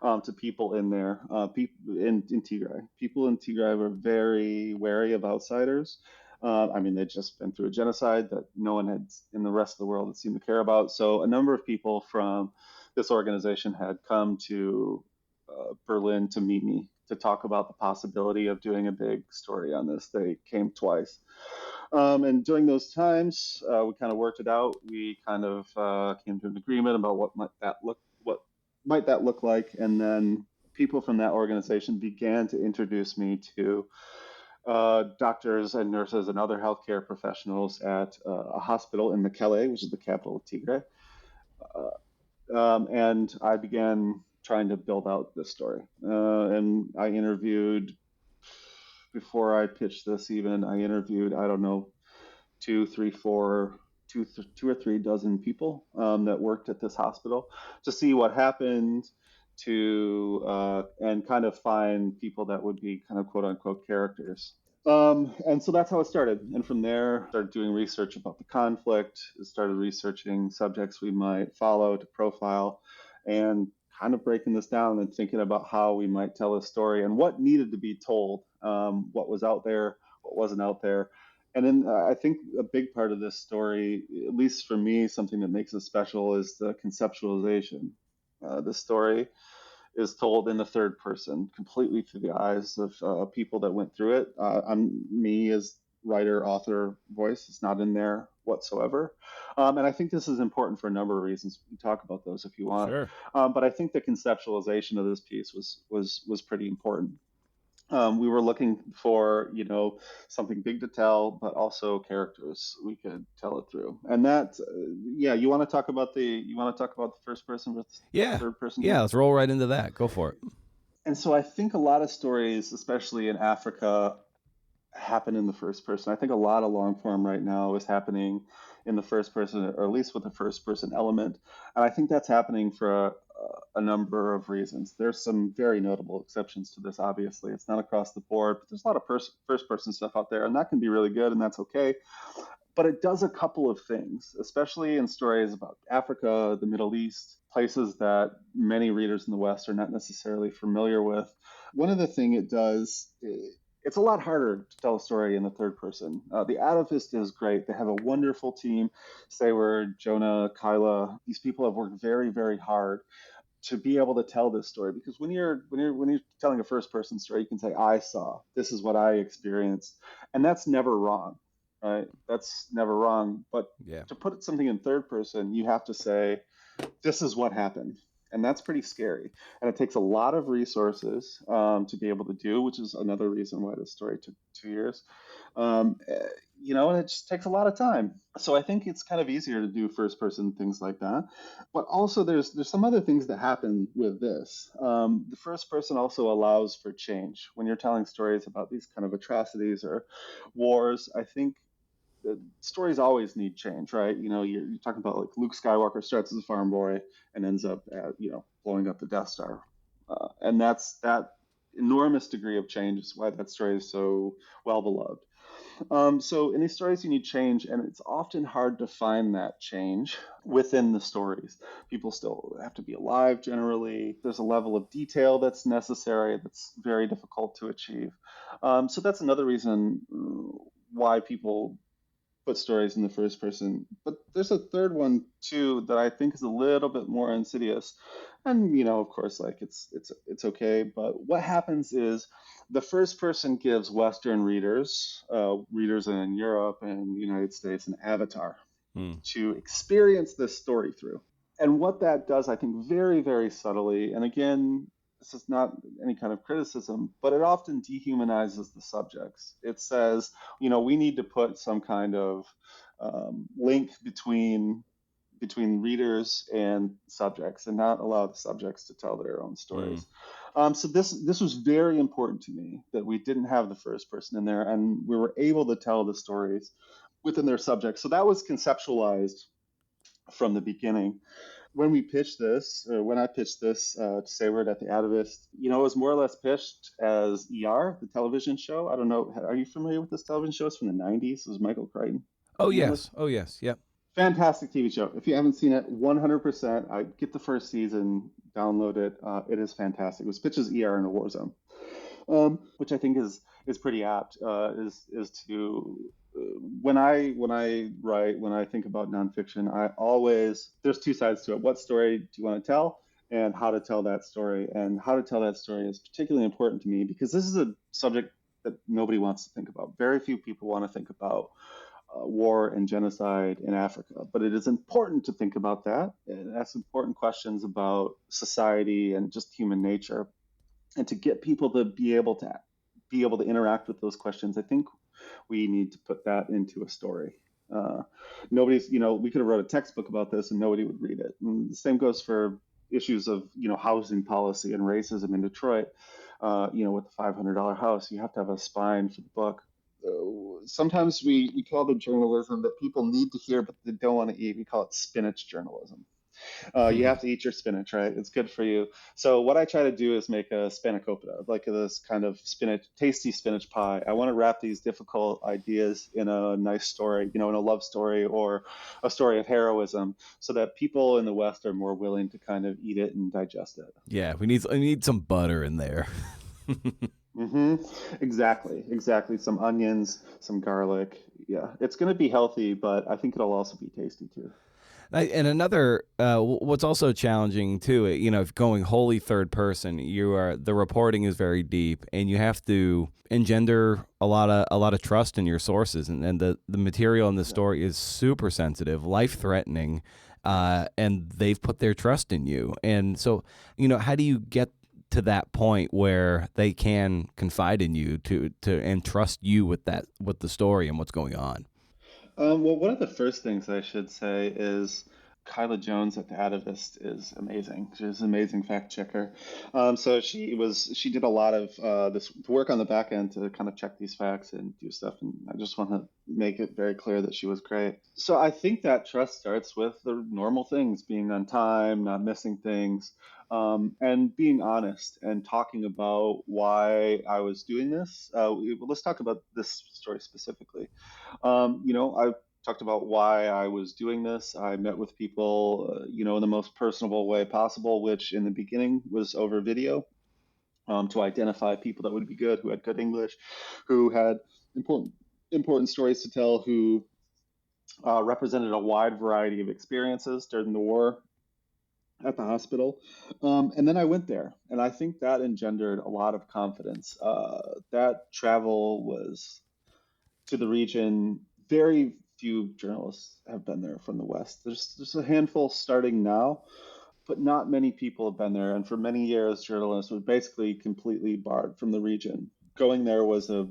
to people in there, people in Tigray. People in Tigray were very wary of outsiders. I mean, they'd just been through a genocide that no one had in the rest of the world had seemed to care about. So a number of people from this organization had come to Berlin to meet me to talk about the possibility of doing a big story on this. They came twice. And during those times, we kind of worked it out. We kind of came to an agreement about what might that look like, and then people from that organization began to introduce me to doctors and nurses and other healthcare professionals at a hospital in Mekelle, which is the capital of Tigray. And I began trying to build out this story. And I interviewed, before I pitched this even, I interviewed, I don't know, two, three, four, two or three dozen people that worked at this hospital to see what happened, to and kind of find people that would be kind of quote unquote characters. And so that's how it started. And from there, started doing research about the conflict, started researching subjects we might follow to profile, and kind of breaking this down and thinking about how we might tell a story and what needed to be told, what was out there, what wasn't out there. And then I think a big part of this story, at least for me, something that makes it special is the conceptualization. The story is told in the third person, completely through the eyes of people that went through it. I'm me as writer, author voice. It's not in there whatsoever. And I think this is important for a number of reasons. We can talk about those if you want. Sure. But I think the conceptualization of this piece was pretty important. We were looking for, something big to tell, but also characters we could tell it through. And that, yeah, you want to talk about the first person versus Yeah. third person Yeah. here? Let's roll right into that. Go for it. And so I think a lot of stories, especially in Africa, happen in the first person. I think a lot of long form right now is happening in the first person, or at least with a first person element. And I think that's happening for a number of reasons. There's some very notable exceptions to this, obviously. It's not across the board, but there's a lot of first person stuff out there, and that can be really good, and that's okay. But it does a couple of things, especially in stories about Africa, the Middle East, places that many readers in the West are not necessarily familiar with. One of the things it does, it's a lot harder to tell a story in the third person. The Atavist is great. They have a wonderful team. Sayward, Jonah, Kyla. These people have worked very, very hard to be able to tell this story, because when you're telling a first person story, you can say I saw, this is what I experienced, and that's never wrong, right? That's never wrong. But Yeah. to put something in third person, you have to say this is what happened, and that's pretty scary, and it takes a lot of resources to be able to do, which is another reason why this story took 2 years. um, and it just takes a lot of time. So I think it's kind of easier to do first person things like that. But also there's some other things that happen with this. The first person also allows for change. When you're telling stories about these kind of atrocities or wars, I think the stories always need change, right? You're talking about like Luke Skywalker starts as a farm boy and ends up at, blowing up the Death Star. And that's that enormous degree of change is why that story is so well beloved. So in these stories, you need change, and it's often hard to find that change within the stories. People still have to be alive generally. There's a level of detail that's necessary that's very difficult to achieve. So that's another reason why people put stories in the first person. But there's a third one too that I think is a little bit more insidious, And of course, like it's okay. But what happens is the first person gives Western readers, readers in Europe and the United States, an avatar Hmm. to experience this story through. And what that does, I think, very, very subtly, and again, this is not any kind of criticism, but it often dehumanizes the subjects. It says, we need to put some kind of link between readers and subjects, and not allow the subjects to tell their own Hmm. stories. So this was very important to me, that we didn't have the first person in there, and we were able to tell the stories within their subject. So that was conceptualized from the beginning. When we pitched this, or when I pitched this to Sayward at the Atavist, it was more or less pitched as ER, the television show. I don't know. Are you familiar with this television show? It's from the 90s. It was Michael Crichton. Oh You know yes. this? Oh yes. Yep. Fantastic TV show. If you haven't seen it, 100%, I get the first season, download it. It is fantastic. It was pitched as ER in a war zone, which I think is pretty apt. Is to when I think about nonfiction, I always there's two sides to it. What story do you want to tell, and how to tell that story? And how to tell that story is particularly important to me because this is a subject that nobody wants to think about. Very few people want to think about war and genocide in Africa. But it is important to think about that and ask important questions about society and just human nature, and to get people to be able to interact with those questions. I think we need to put that into a story. Uh, we could have wrote a textbook about this and nobody would read it. And the same goes for issues of housing policy and racism in Detroit. With the $500 house, you have to have a spine for the book. Sometimes we call the journalism that people need to hear but they don't want to eat. We call it spinach journalism. You have to eat your spinach, right? It's good for you. So what I try to do is make a spanakopita, like this kind of tasty spinach pie. I want to wrap these difficult ideas in a nice story, in a love story or a story of heroism, so that people in the West are more willing to kind of eat it and digest it. Yeah. We need some butter in there. Mm-hmm. Exactly. Some onions, some garlic. Yeah, it's going to be healthy, but I think it'll also be tasty too. And another, what's also challenging too, if going wholly third person, the reporting is very deep, and you have to engender a lot of trust in your sources, and the material in the Yeah. story is super sensitive, life threatening, and they've put their trust in you, and so how do you get to that point where they can confide in you to and trust you with the story and what's going on? Well, one of the first things I should say is Kyla Jones at the Atavist is amazing. She's an amazing fact checker. So she did a lot of this work on the back end to kind of check these facts and do stuff. And I just want to make it very clear that she was great. So I think that trust starts with the normal things: being on time, not missing things, and being honest and talking about why I was doing this. Let's talk about this story specifically. I talked about why I was doing this. I met with people, in the most personable way possible, which in the beginning was over video, to identify people that would be good, who had good English, who had important stories to tell, who represented a wide variety of experiences during the war at the hospital. And then I went there, and I think that engendered a lot of confidence. That travel was to the region. Very few journalists have been there from the West. There's a handful starting now, but not many people have been there. And for many years, journalists were basically completely barred from the region. Going there was a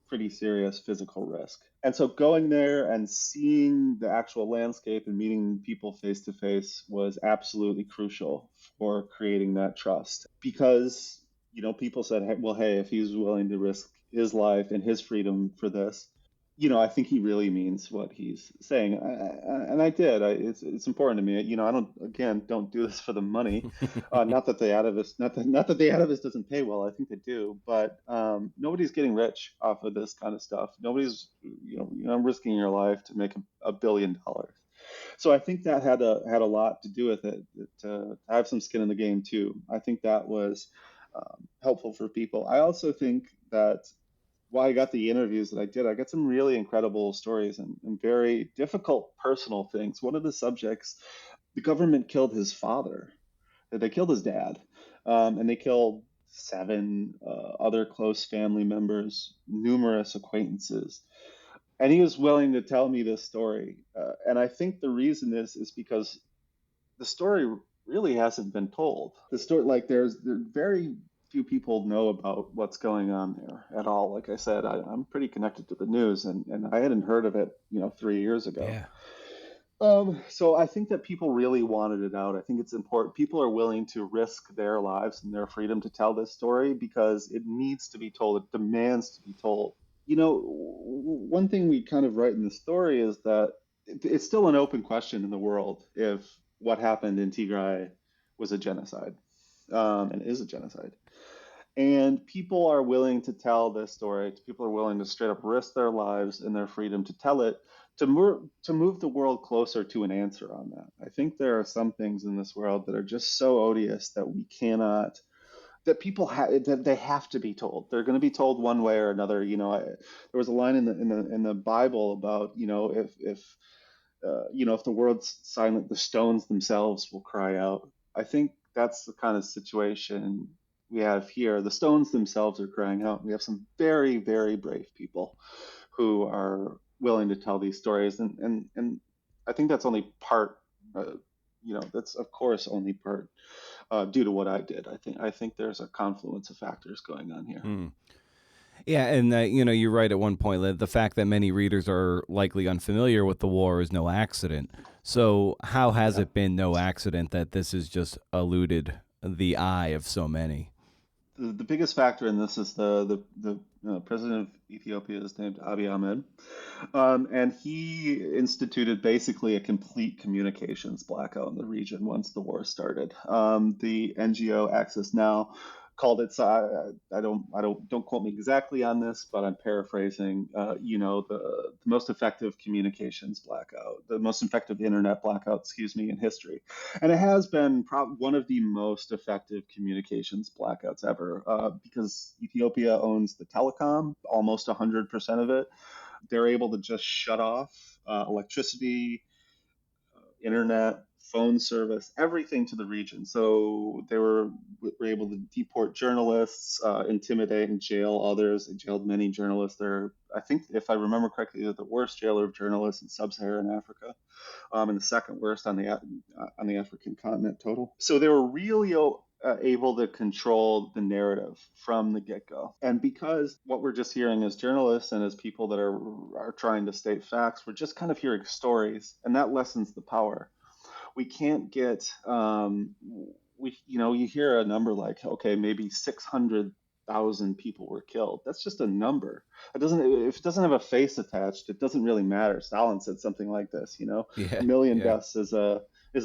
pretty serious physical risk. And so going there and seeing the actual landscape and meeting people face to face was absolutely crucial for creating that trust. Because, people said, hey, well, hey, if he's willing to risk his life and his freedom for this, I think he really means what he's saying. And I did. It's important to me. I don't do this for the money. Not that the Atavist doesn't pay well. I think they do, but nobody's getting rich off of this kind of stuff. Nobody's, risking your life to make $1 billion. So I think that had a lot to do with it. To have some skin in the game too. I think that was helpful for people. I also think that while I got the interviews that I did, I got some really incredible stories and very difficult personal things. One of the subjects, the government killed his father. They killed his dad, and they killed seven other close family members, numerous acquaintances. And he was willing to tell me this story. And I think the reason is because the story really hasn't been told. The story, like, there very few people know about what's going on there at all. Like I said, I'm pretty connected to the news, and I hadn't heard of it, 3 years ago. Yeah. So I think that people really wanted it out. I think it's important. People are willing to risk their lives and their freedom to tell this story because it needs to be told. It demands to be told. One thing we kind of write in the story is that it's still an open question in the world if what happened in Tigray was a genocide, and is a genocide. And people are willing to tell this story. People are willing to straight up risk their lives and their freedom to tell it, to move the world closer to an answer on that. I think there are some things in this world that are just so odious that we cannot, that people that they have to be told. They're going to be told one way or another. There was a line in the Bible about, if the world's silent, the stones themselves will cry out. I think that's the kind of situation we have here. The stones themselves are crying out. We have some very, very brave people who are willing to tell these stories, and I think that's only part. That's of course only part due to what I did. I think there's a confluence of factors going on here. Mm. Yeah, and you're right at one point that the fact that many readers are likely unfamiliar with the war is no accident. So how has Yeah. it been no accident that this has just eluded the eye of so many? The biggest factor in this is the president of Ethiopia is named Abiy Ahmed, and he instituted basically a complete communications blackout in the region once the war started. The NGO Access Now called it. So don't quote me exactly on this, but I'm paraphrasing. The most effective communications blackout, the most effective internet blackout, excuse me, in history, and it has been one of the most effective communications blackouts ever, because Ethiopia owns the telecom, almost 100% of it. They're able to just shut off electricity, internet, phone service, everything to the region. So they were able to deport journalists, intimidate and jail others. They jailed many journalists. I think, if I remember correctly, they're the worst jailer of journalists in sub-Saharan Africa, and the second worst on the African continent total. So they were really able to control the narrative from the get-go. And because what we're just hearing as journalists and as people that are trying to state facts, we're just kind of hearing stories, and that lessens the power. We can't get you hear a number like, okay, maybe 600,000 people were killed. That's just a number. If it doesn't have a face attached, it doesn't really matter. Stalin said something like this, Yeah, a million yeah. deaths is a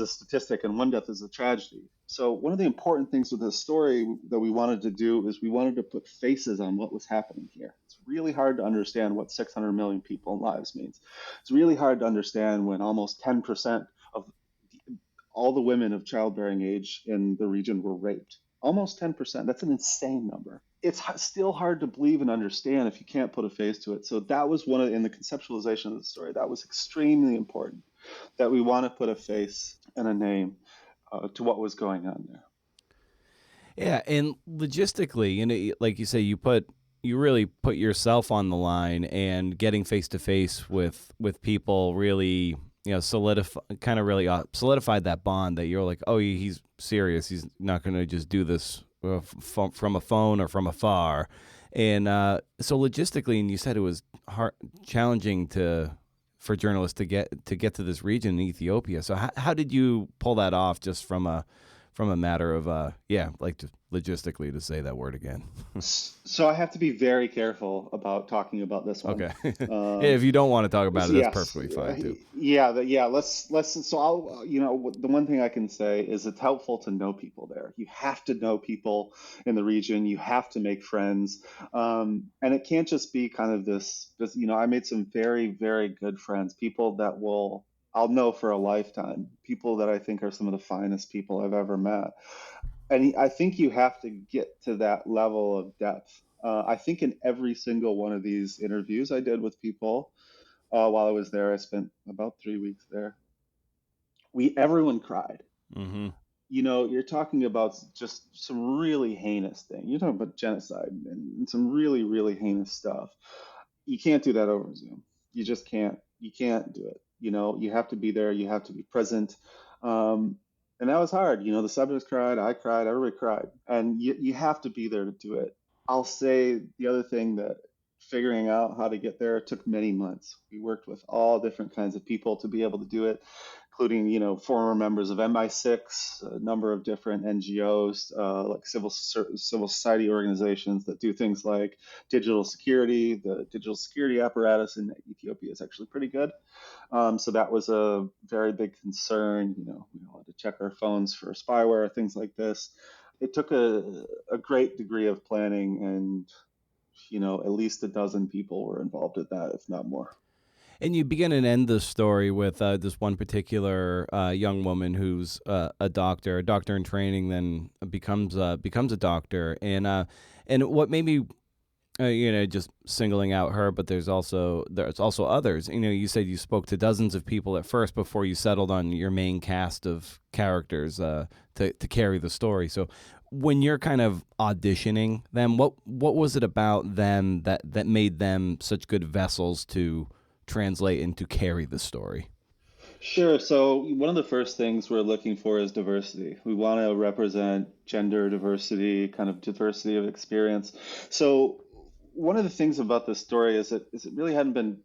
statistic, and one death is a tragedy. So one of the important things with this story that we wanted to do is we wanted to put faces on what was happening here. It's really hard to understand what 600 million people and lives means. It's really hard to understand when almost 10% of all the women of childbearing age in the region were raped. Almost 10%. That's an insane number. It's still hard to believe and understand if you can't put a face to it. So that was in the conceptualization of the story, that was extremely important, that we want to put a face and a name to what was going on there. Yeah, and logistically, like you say, you really put yourself on the line, and getting face to face with people really, solidified that bond that you're like, oh, he's serious. He's not going to just do this from a phone or from afar. And so logistically, and you said it was challenging for journalists to get to this region in Ethiopia. So how did you pull that off, just from a matter of logistically, to say that word again? So I have to be very careful about talking about this one. Okay. Yeah, if you don't want to talk about it, that's Yes, perfectly fine too. yeah. Let's. So I'll. The one thing I can say is it's helpful to know people there. You have to know people in the region. You have to make friends, and it can't just be kind of this. I made some very, very good friends. People that I'll know for a lifetime. People that I think are some of the finest people I've ever met. And I think you have to get to that level of depth. I think in every single one of these interviews I did with people while I was there, I spent about 3 weeks there. Everyone cried. Mm-hmm. you're talking about just some really heinous thing. You're talking about genocide and some really, really heinous stuff. You can't do that over Zoom. You just can't. You can't do it. You have to be there. You have to be present. Um, and that was hard. The subjects cried, I cried, everybody cried, and you have to be there to do it. I'll say the other thing that figuring out how to get there took many months. We worked with all different kinds of people to be able to do it, including former members of MI6, a number of different NGOs, like civil society organizations that do things like digital security. The digital security apparatus in Ethiopia is actually pretty good. So that was a very big concern. We all had to check our phones for spyware, things like this. It took a great degree of planning, and at least a dozen people were involved in that, if not more. And you begin and end the story with this one particular young woman who's a doctor in training, then becomes a doctor, and what made me just singling out her, but there's also others. You said you spoke to dozens of people at first before you settled on your main cast of characters to carry the story. So when you're kind of auditioning them, what was it about them that made them such good vessels to translate and to carry the story? Sure. So one of the first things we're looking for is diversity. We want to represent gender diversity, kind of diversity of experience. So one of the things about this story is it really hadn't been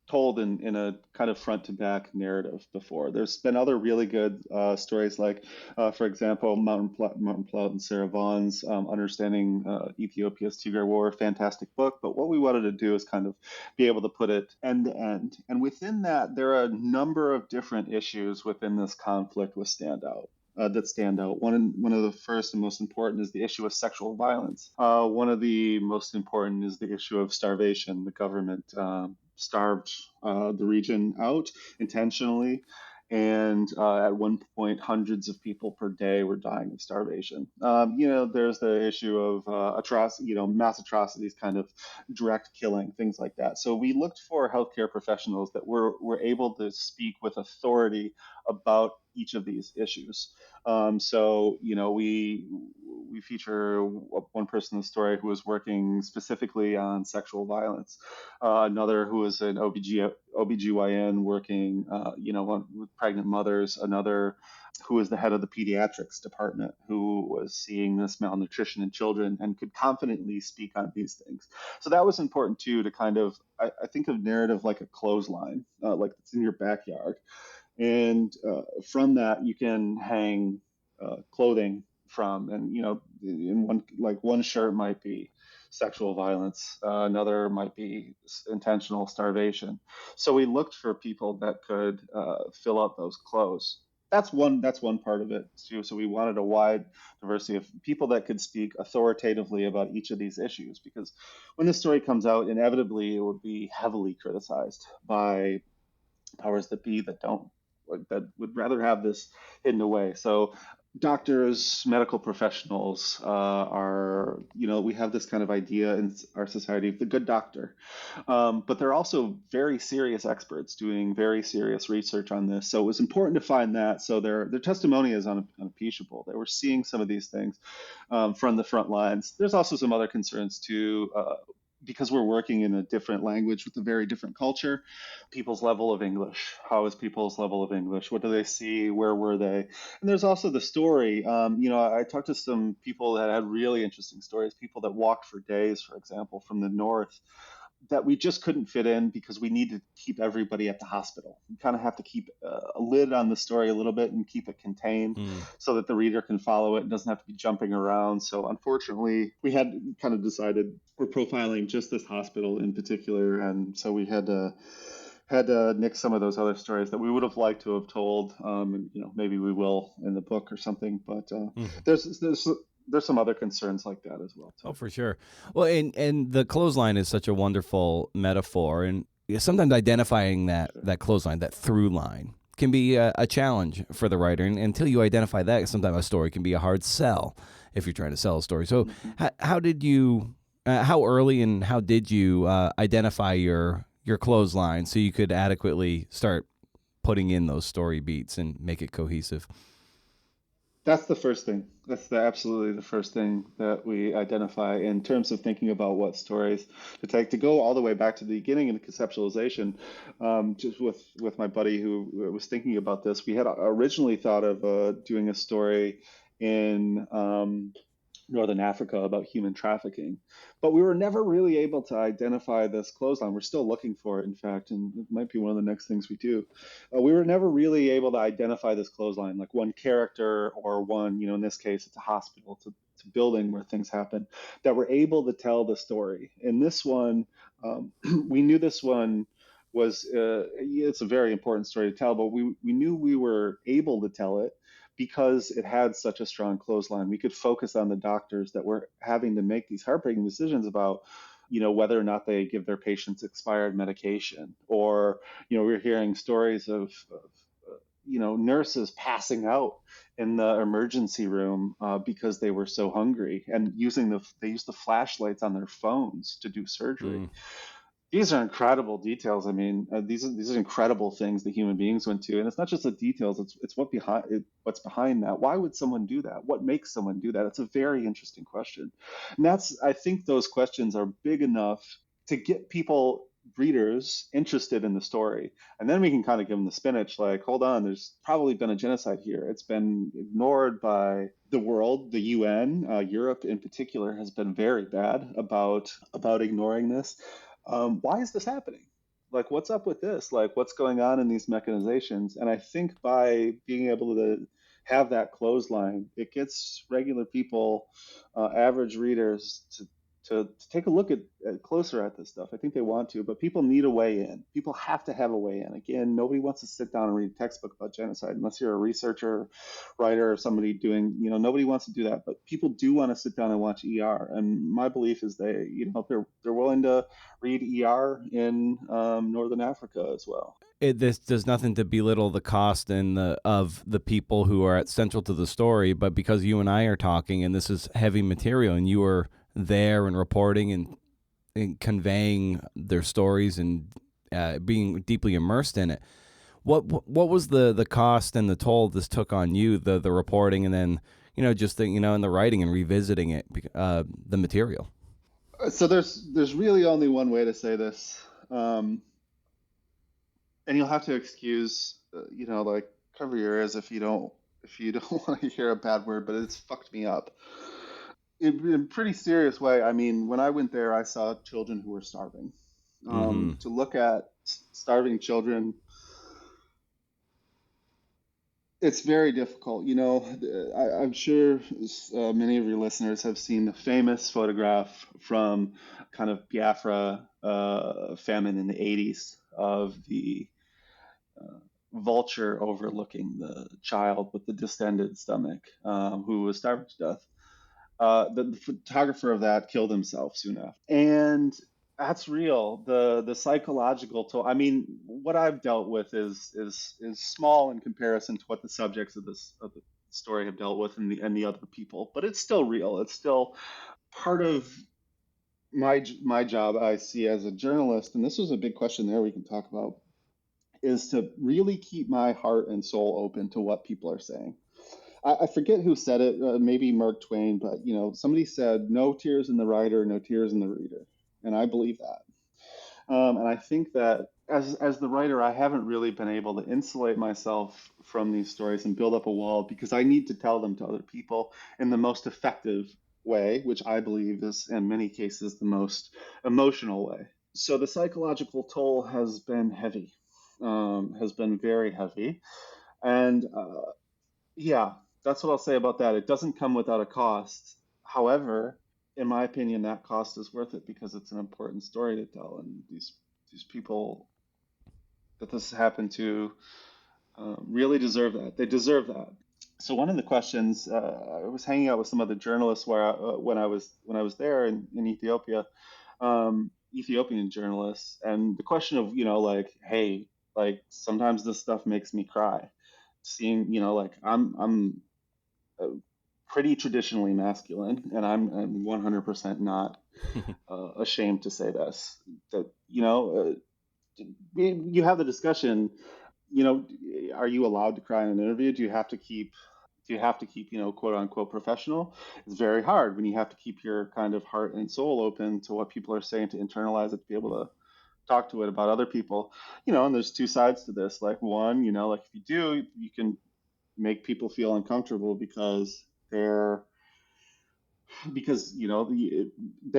told in a kind of front to back narrative before. There's been other really good stories, like, for example, Martin Plaut and Sarah Vaughan's Understanding Ethiopia's Tigray War, fantastic book. But what we wanted to do is kind of be able to put it end to end. And within that, there are a number of different issues within this conflict that stand out. One of the first and most important is the issue of sexual violence. One of the most important is the issue of starvation. The government starved the region out intentionally. And at one point, hundreds of people per day were dying of starvation. There's the issue of mass atrocities, kind of direct killing, things like that. So we looked for healthcare professionals that were able to speak with authority about each of these issues. We feature one person in the story who was working specifically on sexual violence, another who was an OBGYN working, with pregnant mothers, another who was the head of the pediatrics department who was seeing this malnutrition in children and could confidently speak on these things. So that was important too, to kind of, I think of narrative like a clothesline, like it's in your backyard. And from that, you can hang clothing from, and in one shirt might be sexual violence, another might be intentional starvation. So we looked for people that could fill out those clothes. That's one part of it too. So we wanted a wide diversity of people that could speak authoritatively about each of these issues, because when this story comes out, inevitably it would be heavily criticized by powers that be that would rather have this hidden away. So doctors, medical professionals we have this kind of idea in our society of the good doctor. But they're also very serious experts doing very serious research on this. So it was important to find that. So their testimony is unimpeachable. They were seeing some of these things from the front lines. There's also some other concerns too. Because we're working in a different language with a very different culture, people's level of English. How is people's level of English? What do they see? Where were they? And there's also the story. I talked to some people that had really interesting stories, people that walked for days, for example, from the north, that we just couldn't fit in because we need to keep everybody at the hospital. We kind of have to keep a lid on the story a little bit and keep it contained so that the reader can follow it and doesn't have to be jumping around. So unfortunately, we had kind of decided we're profiling just this hospital in particular. And so we had to nix some of those other stories that we would have liked to have told. Maybe we will in the book or something, but there's some other concerns like that as well, too. Oh, for sure. Well, and the clothesline is such a wonderful metaphor, and sometimes identifying that clothesline, that through line, can be a challenge for the writer. And until you identify that, sometimes a story can be a hard sell if you're trying to sell a story. So how did you, how early and how did you identify your clothesline so you could adequately start putting in those story beats and make it cohesive? That's the first thing. That's absolutely the first thing that we identify in terms of thinking about what stories to take. To go all the way back to the beginning in the conceptualization, just with my buddy who was thinking about this, we had originally thought of doing a story in Northern Africa about human trafficking. But we were never really able to identify this clothesline. We're still looking for it, in fact, and it might be one of the next things we do. We were never really able to identify this clothesline, like one character or one, in this case, it's a hospital, it's a building where things happen, that were able to tell the story. In this one, we knew this one was, it's a very important story to tell, but we knew we were able to tell it because it had such a strong clothesline. We could focus on the doctors that were having to make these heartbreaking decisions about, whether or not they give their patients expired medication, or, we're hearing stories of nurses passing out in the emergency room because they were so hungry and they used the flashlights on their phones to do surgery. Mm. These are incredible details. I mean, these are incredible things that human beings went to, and it's not just the details. It's what's behind that. Why would someone do that? What makes someone do that? It's a very interesting question, and I think those questions are big enough to get people, readers, interested in the story, and then we can kind of give them the spinach. Like, hold on, there's probably been a genocide here. It's been ignored by the world, the UN, Europe in particular has been very bad about ignoring this. Why is this happening? Like, what's up with this? Like, what's going on in these mechanizations? And I think by being able to have that clothesline, it gets regular people, average readers, to take a look closer at this stuff. I think they want to, but people need a way in. People have to have a way in. Again, nobody wants to sit down and read a textbook about genocide unless you're a researcher, writer, or somebody doing. Nobody wants to do that. But people do want to sit down and watch ER. And my belief is they're willing to read ER in Northern Africa as well. This does nothing to belittle the cost of the people who are central to the story, but because you and I are talking, and this is heavy material, and you are there and reporting and conveying their stories and being deeply immersed in it. What was the cost and the toll this took on you, the reporting, and then just in the writing and revisiting it, the material. So there's really only one way to say this, and you'll have to excuse, like, cover your ears if you don't want to hear a bad word, but it's fucked me up in a pretty serious way. I mean, when I went there, I saw children who were starving. Mm-hmm. To look at starving children, it's very difficult. I'm sure many of your listeners have seen the famous photograph from kind of Biafra famine in the 80s of the vulture overlooking the child with the distended stomach, who was starving to death. The photographer of that killed himself soon after, and that's real. The psychological toll. I mean, what I've dealt with is small in comparison to what the subjects of the story have dealt with, and the other people. But it's still real. It's still part of my job. I see as a journalist, and this was a big question there we can talk about, is to really keep my heart and soul open to what people are saying. I forget who said it, maybe Mark Twain, but somebody said, "No tears in the writer, no tears in the reader," and I believe that. And I think that as the writer, I haven't really been able to insulate myself from these stories and build up a wall because I need to tell them to other people in the most effective way, which I believe is in many cases the most emotional way. So the psychological toll has been heavy, has been very heavy, and yeah, that's what I'll say about that. It doesn't come without a cost. However, in my opinion, that cost is worth it because it's an important story to tell, and these people that this happened to really deserve that. They deserve that. So one of the questions, I was hanging out with some other journalists when I was there in Ethiopia, Ethiopian journalists, and the question of like, hey, like sometimes this stuff makes me cry, seeing like I'm pretty traditionally masculine, and I'm 100% not ashamed to say this. That you have the discussion. Are you allowed to cry in an interview? Do you have to keep you have to keep, quote unquote professional. It's very hard when you have to keep your kind of heart and soul open to what people are saying, to internalize it, to be able to talk to it about other people. And there's two sides to this. Like, one, like if you do, you can make people feel uncomfortable because they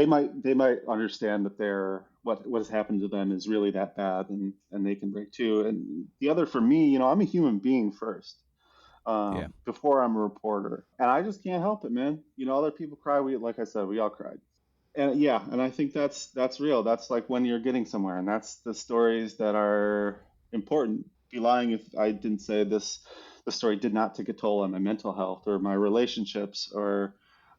might understand that what has happened to them is really that bad, and they can break too. And the other, for me, I'm a human being first, Yeah. before I'm a reporter, and I just can't help it, man. Other people cry. Like I said, we all cried. And yeah, and I think that's real. That's like when you're getting somewhere, and that's the stories that are important. Be lying if I didn't say this. The story did not take a toll on my mental health or my relationships or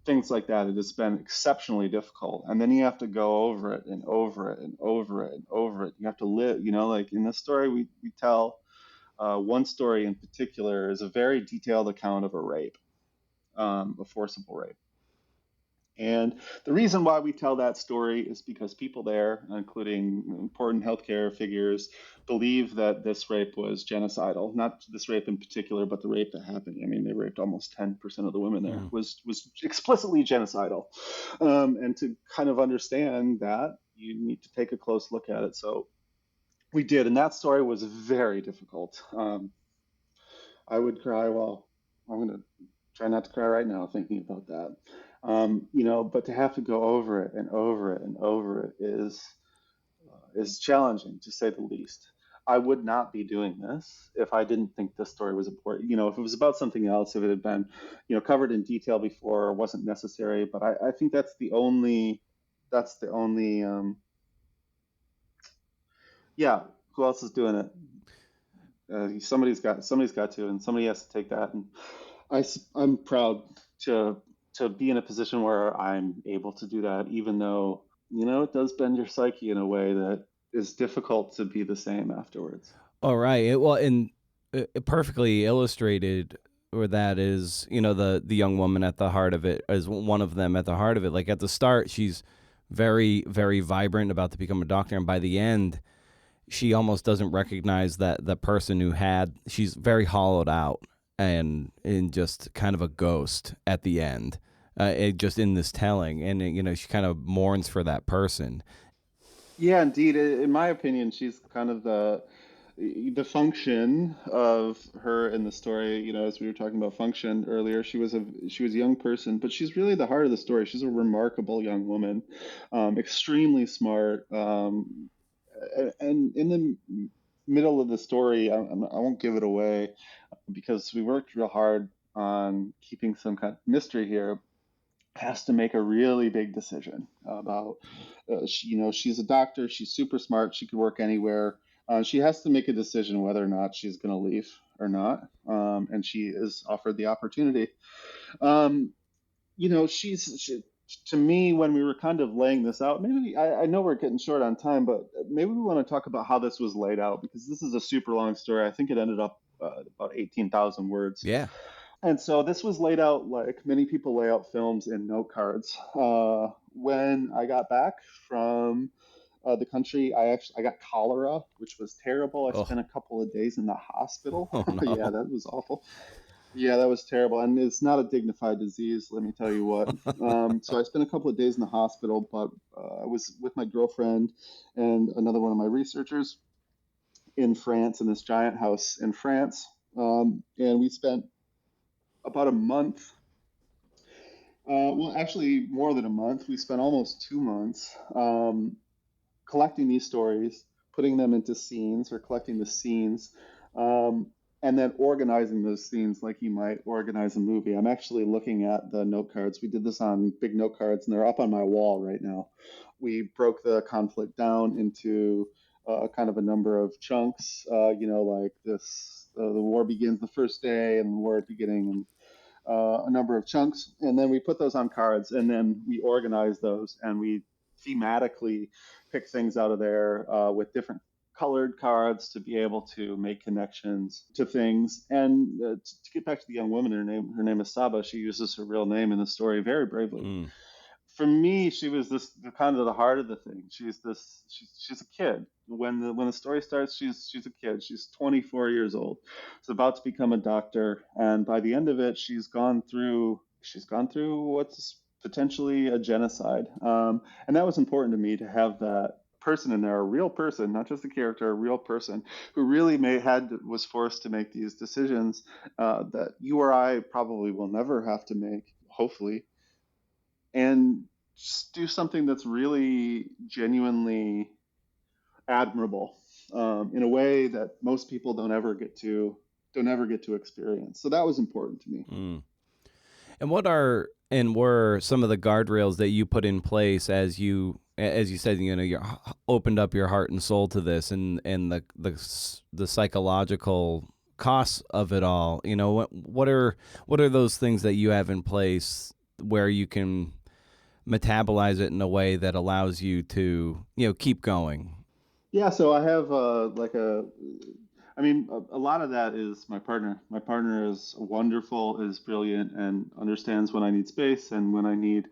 things like that. It has been exceptionally difficult, and then you have to go over it and over it and over it and over it. You have to live. Like in this story, we tell, one story in particular is a very detailed account of a rape, a forcible rape. And the reason why we tell that story is because people there, including important healthcare figures, believe that this rape was genocidal. Not this rape in particular, but the rape that happened. I mean, they raped almost 10% of the women there. Mm. Was explicitly genocidal. And to kind of understand that, you need to take a close look at it. So we did, and that story was very difficult. I would cry. Well, I'm going to try not to cry right now thinking about that. But to have to go over it and over it and over it is challenging, to say the least. I would not be doing this if I didn't think this story was important. If it was about something else, if it had been, covered in detail before, or wasn't necessary. But I think yeah. Who else is doing it? Somebody's got to, and somebody has to take that. And I'm proud to be in a position where I'm able to do that, even though it does bend your psyche in a way that is difficult to be the same afterwards. All right. Well, and perfectly illustrated, or that is, the young woman at the heart of it, is one of them at the heart of it. Like at the start, she's very, very vibrant about to become a doctor, and by the end, she almost doesn't recognize that the person she's very hollowed out and just kind of a ghost at the end, just in this telling. And, she kind of mourns for that person. Yeah, indeed. In my opinion, she's kind of the function of her in the story. As we were talking about function earlier, she was a young person, but she's really the heart of the story. She's a remarkable young woman, extremely smart, and in the middle of the story, I won't give it away because we worked real hard on keeping some kind of mystery here. Has to make a really big decision about, she's a doctor, she's super smart, she could work anywhere. She has to make a decision whether or not she's going to leave or not, and she is offered the opportunity. um, to me, when we were kind of laying this out, maybe I know we're getting short on time, but maybe we want to talk about how this was laid out, because this is a super long story. I think it ended up about 18,000 words. Yeah. And so this was laid out like many people lay out films in note cards. When I got back from the country, I got cholera, which was terrible. I Oh, spent a couple of days in the hospital. oh Yeah, no. that was awful. Yeah, that was terrible, and it's not a dignified disease, let me tell you what. So I spent a couple of days in the hospital, but I was with my girlfriend and another one of my researchers in France, in this giant house in France, and we spent about a month. Well, actually, more than a month. We spent almost 2 months, collecting these stories, putting them into scenes, or collecting the scenes, and then organizing those scenes like you might organize a movie. I'm actually looking at the note cards. We did this on big note cards, and they're up on my wall right now. We broke the conflict down into kind of a number of chunks. Like this: the war begins the first day, and the war at beginning, and a number of chunks, and then we put those on cards, and then we organize those, and we thematically pick things out of there, with different colored cards to be able to make connections to things. And to get back to the young woman, her name is Saba. She uses her real name in the story very bravely. Mm. for me, she was this kind of the heart of the thing. She's a kid. When the story starts, she's a kid. She's 24 years old. She's about to become a doctor, and by the end of it, she's gone through what's potentially a genocide. And that was important to me to have that person in there, a real person, not just a character, a real person who really was forced to make these decisions that you or I probably will never have to make, hopefully, and just do something that's really genuinely admirable in a way that most people don't ever get to experience. So that was important to me. Mm. And were some of the guardrails that you put in place as you said, you opened up your heart and soul to this, and the psychological costs of it all? What are those things that you have in place where you can metabolize it in a way that allows you to keep going? Yeah, so I have I mean, a lot of that is my partner. My partner is wonderful, is brilliant, and understands when I need space and when I need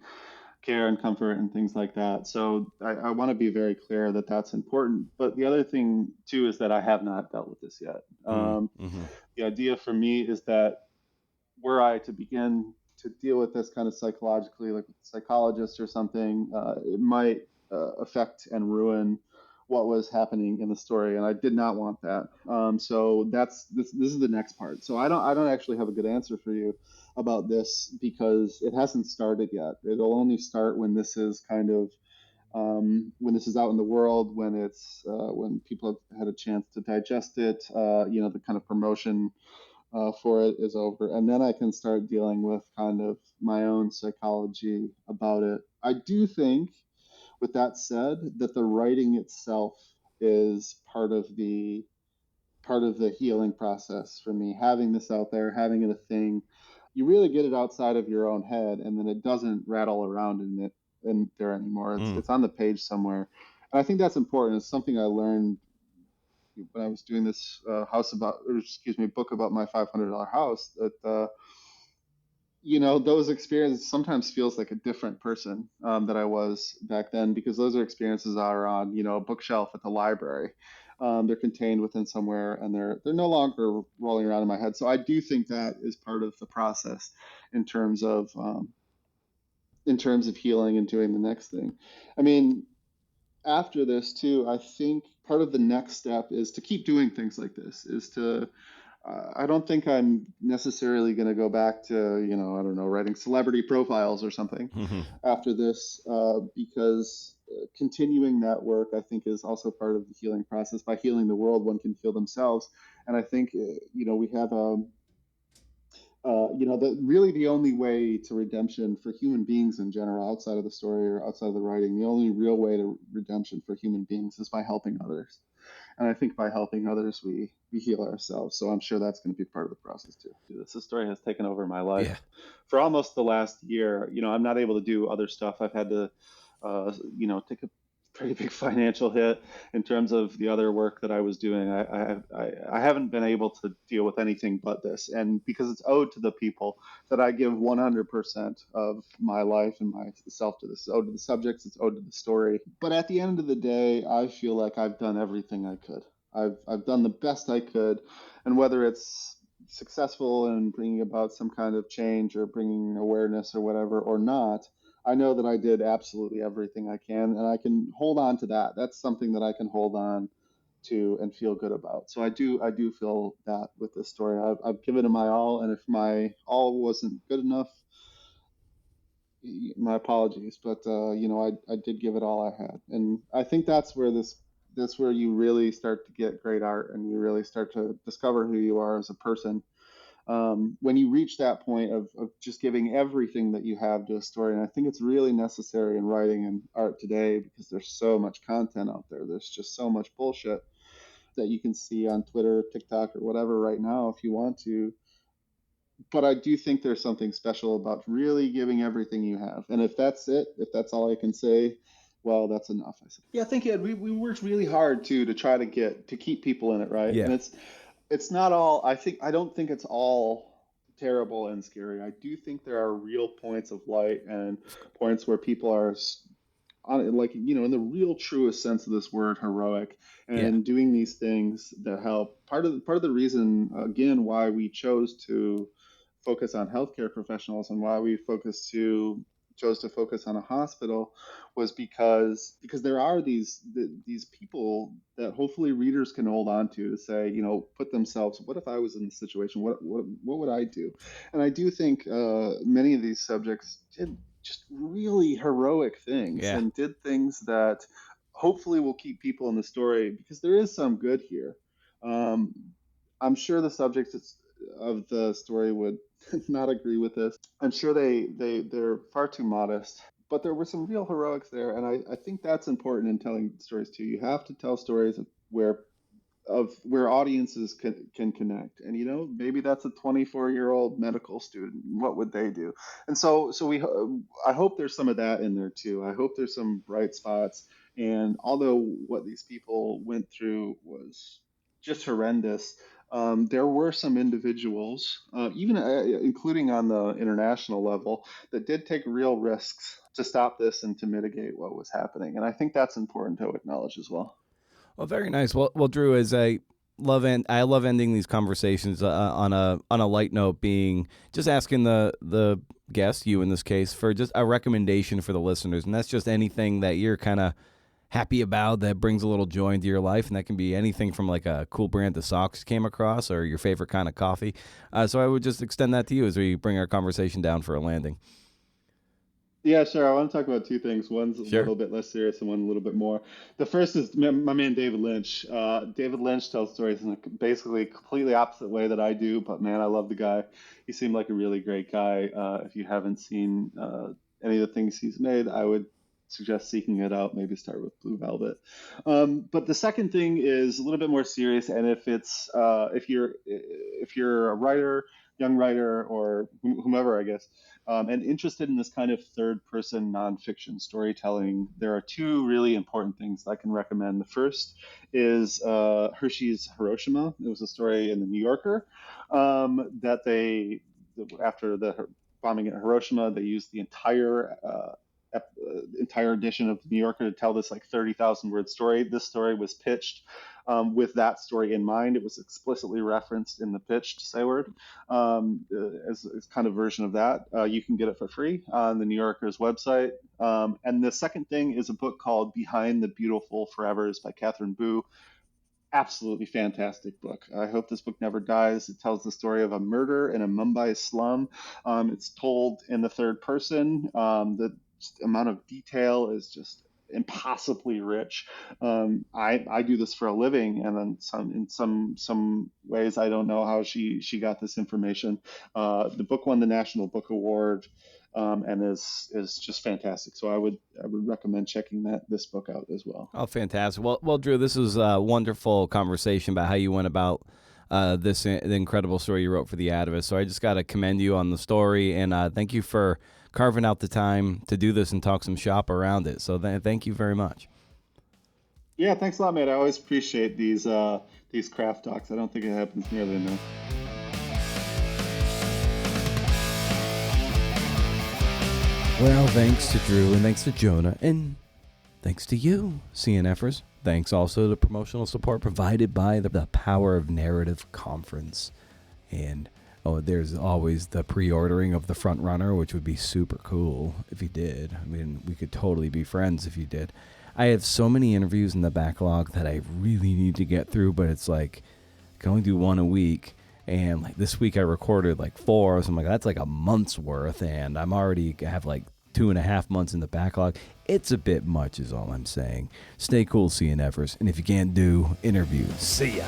care and comfort and things like that. So I want to be very clear that that's important. But the other thing too is that I have not dealt with this yet. Mm-hmm. The idea for me is that were I to begin to deal with this kind of psychologically, like with a psychologist or something, it might affect and ruin what was happening in the story, and I did not want that. So that's this. This is the next part. So I don't actually have a good answer for you about this because it hasn't started yet. It'll only start when this is kind of when this is out in the world, when people have had a chance to digest it. The kind of promotion for it is over. And then I can start dealing with kind of my own psychology about it. I do think, with that said, that the writing itself is part of the healing process for me. Having this out there, having it a thing, you really get it outside of your own head, and then it doesn't rattle around in there anymore. It's on the page somewhere, and I think that's important. It's something I learned when I was doing this book about my $500 house. That those experiences sometimes feels like a different person that I was back then, because those are experiences that are on a bookshelf at the library. They're contained within somewhere, and they're no longer rolling around in my head. So I do think that is part of the process in terms of healing and doing the next thing. I mean, after this too, I think part of the next step is to keep doing things like this. I don't think I'm necessarily going to go back to, I don't know, writing celebrity profiles or something Mm-hmm. after this, because continuing that work, I think, is also part of the healing process. By healing the world, one can heal themselves. And I think, we have really the only way to redemption for human beings in general, outside of the story or outside of the writing, the only real way to redemption for human beings is by helping others. And I think by helping others, we heal ourselves. So I'm sure that's going to be part of the process too. This story has taken over my life for almost the last year. I'm not able to do other stuff. I've had to, take a pretty big financial hit in terms of the other work that I was doing. I haven't been able to deal with anything but this, and because it's owed to the people that I give 100% of my life and myself to this. It's owed to the subjects, it's owed to the story. But at the end of the day, I feel like I've done everything I could. I've done the best I could, and whether it's successful in bringing about some kind of change or bringing awareness or whatever or not, I know that I did absolutely everything I can, and I can hold on to that. That's something that I can hold on to and feel good about. So I do feel that with this story. I've given it my all, and if my all wasn't good enough, my apologies. But I did give it all I had, and I think that's where you really start to get great art, and you really start to discover who you are as a person when you reach that point of just giving everything that you have to a story. And I think it's really necessary in writing and art today, because there's so much content out there. There's just so much bullshit that you can see on Twitter, TikTok, or whatever right now if you want to. But I do think there's something special about really giving everything you have. And if that's it, if that's all I can say, well, that's enough. I said, yeah, I think we worked really hard too to try to keep people in it, right? Yeah. And it's not all. I don't think it's all terrible and scary. I do think there are real points of light and points where people are like, in the real truest sense of this word, heroic, Yeah. and doing these things that help. Part of the reason, again, why we chose to focus on healthcare professionals and why we chose to focus on a hospital was because there are these people that hopefully readers can hold on to say, put themselves, what if I was in this situation, what would I do? And I do think many of these subjects did just really heroic things Yeah. and did things that hopefully will keep people in the story, because there is some good here. um, I'm sure the subjects of the story would not agree with this. I'm sure they're far too modest, but there were some real heroics there, and I think that's important in telling stories too. You have to tell stories where audiences can connect, and maybe that's a 24-year-old medical student. What would they do? And so I hope there's some of that in there too. I hope there's some bright spots. And although what these people went through was just horrendous, there were some individuals, even including on the international level, that did take real risks to stop this and to mitigate what was happening. And I think that's important to acknowledge as well. Well, very nice. Well, Drew, as I love ending these conversations on a light note, being just asking the guest, you in this case, for just a recommendation for the listeners, and that's just anything that you're kind of happy about that brings a little joy into your life, and that can be anything from like a cool brand of socks you came across or your favorite kind of coffee. So I would just extend that to you as we bring our conversation down for a landing. Yeah, sure. I want to talk about two things. One's a Sure. little bit less serious and one a little bit more. The first is my man David Lynch. David Lynch tells stories in a basically completely opposite way that I do, but man, I love the guy. He seemed like a really great guy. If you haven't seen any of the things he's made, I would suggest seeking it out. Maybe start with Blue Velvet. But the second thing is a little bit more serious, and if you're a writer, young writer, or whomever, I guess, and interested in this kind of third person nonfiction storytelling, there are two really important things I can recommend. The first is Hershey's Hiroshima. It was a story in the New Yorker that after the bombing at Hiroshima, they used the entire edition of the New Yorker to tell this like 30,000 word story. This story was pitched with that story in mind. It was explicitly referenced in the pitch to say word as kind of version of that. You can get it for free on the New Yorker's website. And the second thing is a book called Behind the Beautiful Forevers by Catherine Boo. Absolutely fantastic book. I hope this book never dies. It tells the story of a murder in a Mumbai slum. It's told in the third person. The amount of detail is just impossibly rich. I do this for a living, and in some ways I don't know how she got this information. The book won the National Book Award. And is just fantastic. So I would recommend checking this book out as well. Oh, fantastic. Well, Drew, this was a wonderful conversation about how you went about the incredible story you wrote for The Atavist. So I just got to commend you on the story, and thank you for carving out the time to do this and talk some shop around it. So thank you very much. Yeah, thanks a lot, mate. I always appreciate these craft talks. I don't think it happens nearly enough. Well, thanks to Drew, and thanks to Jonah, and thanks to you, CNFers. Thanks also to promotional support provided by the Power of Narrative Conference. And there's always the pre-ordering of the front runner, which would be super cool if you did. I mean, we could totally be friends if you did. I have so many interviews in the backlog that I really need to get through, but it's like I can only do one a week. And like this week I recorded like 4, so I'm like, that's like a month's worth, and I'm already have like 2.5 months in the backlog. It's a bit much is all I'm saying. Stay cool, CNFers, and if you can't do interviews, see ya.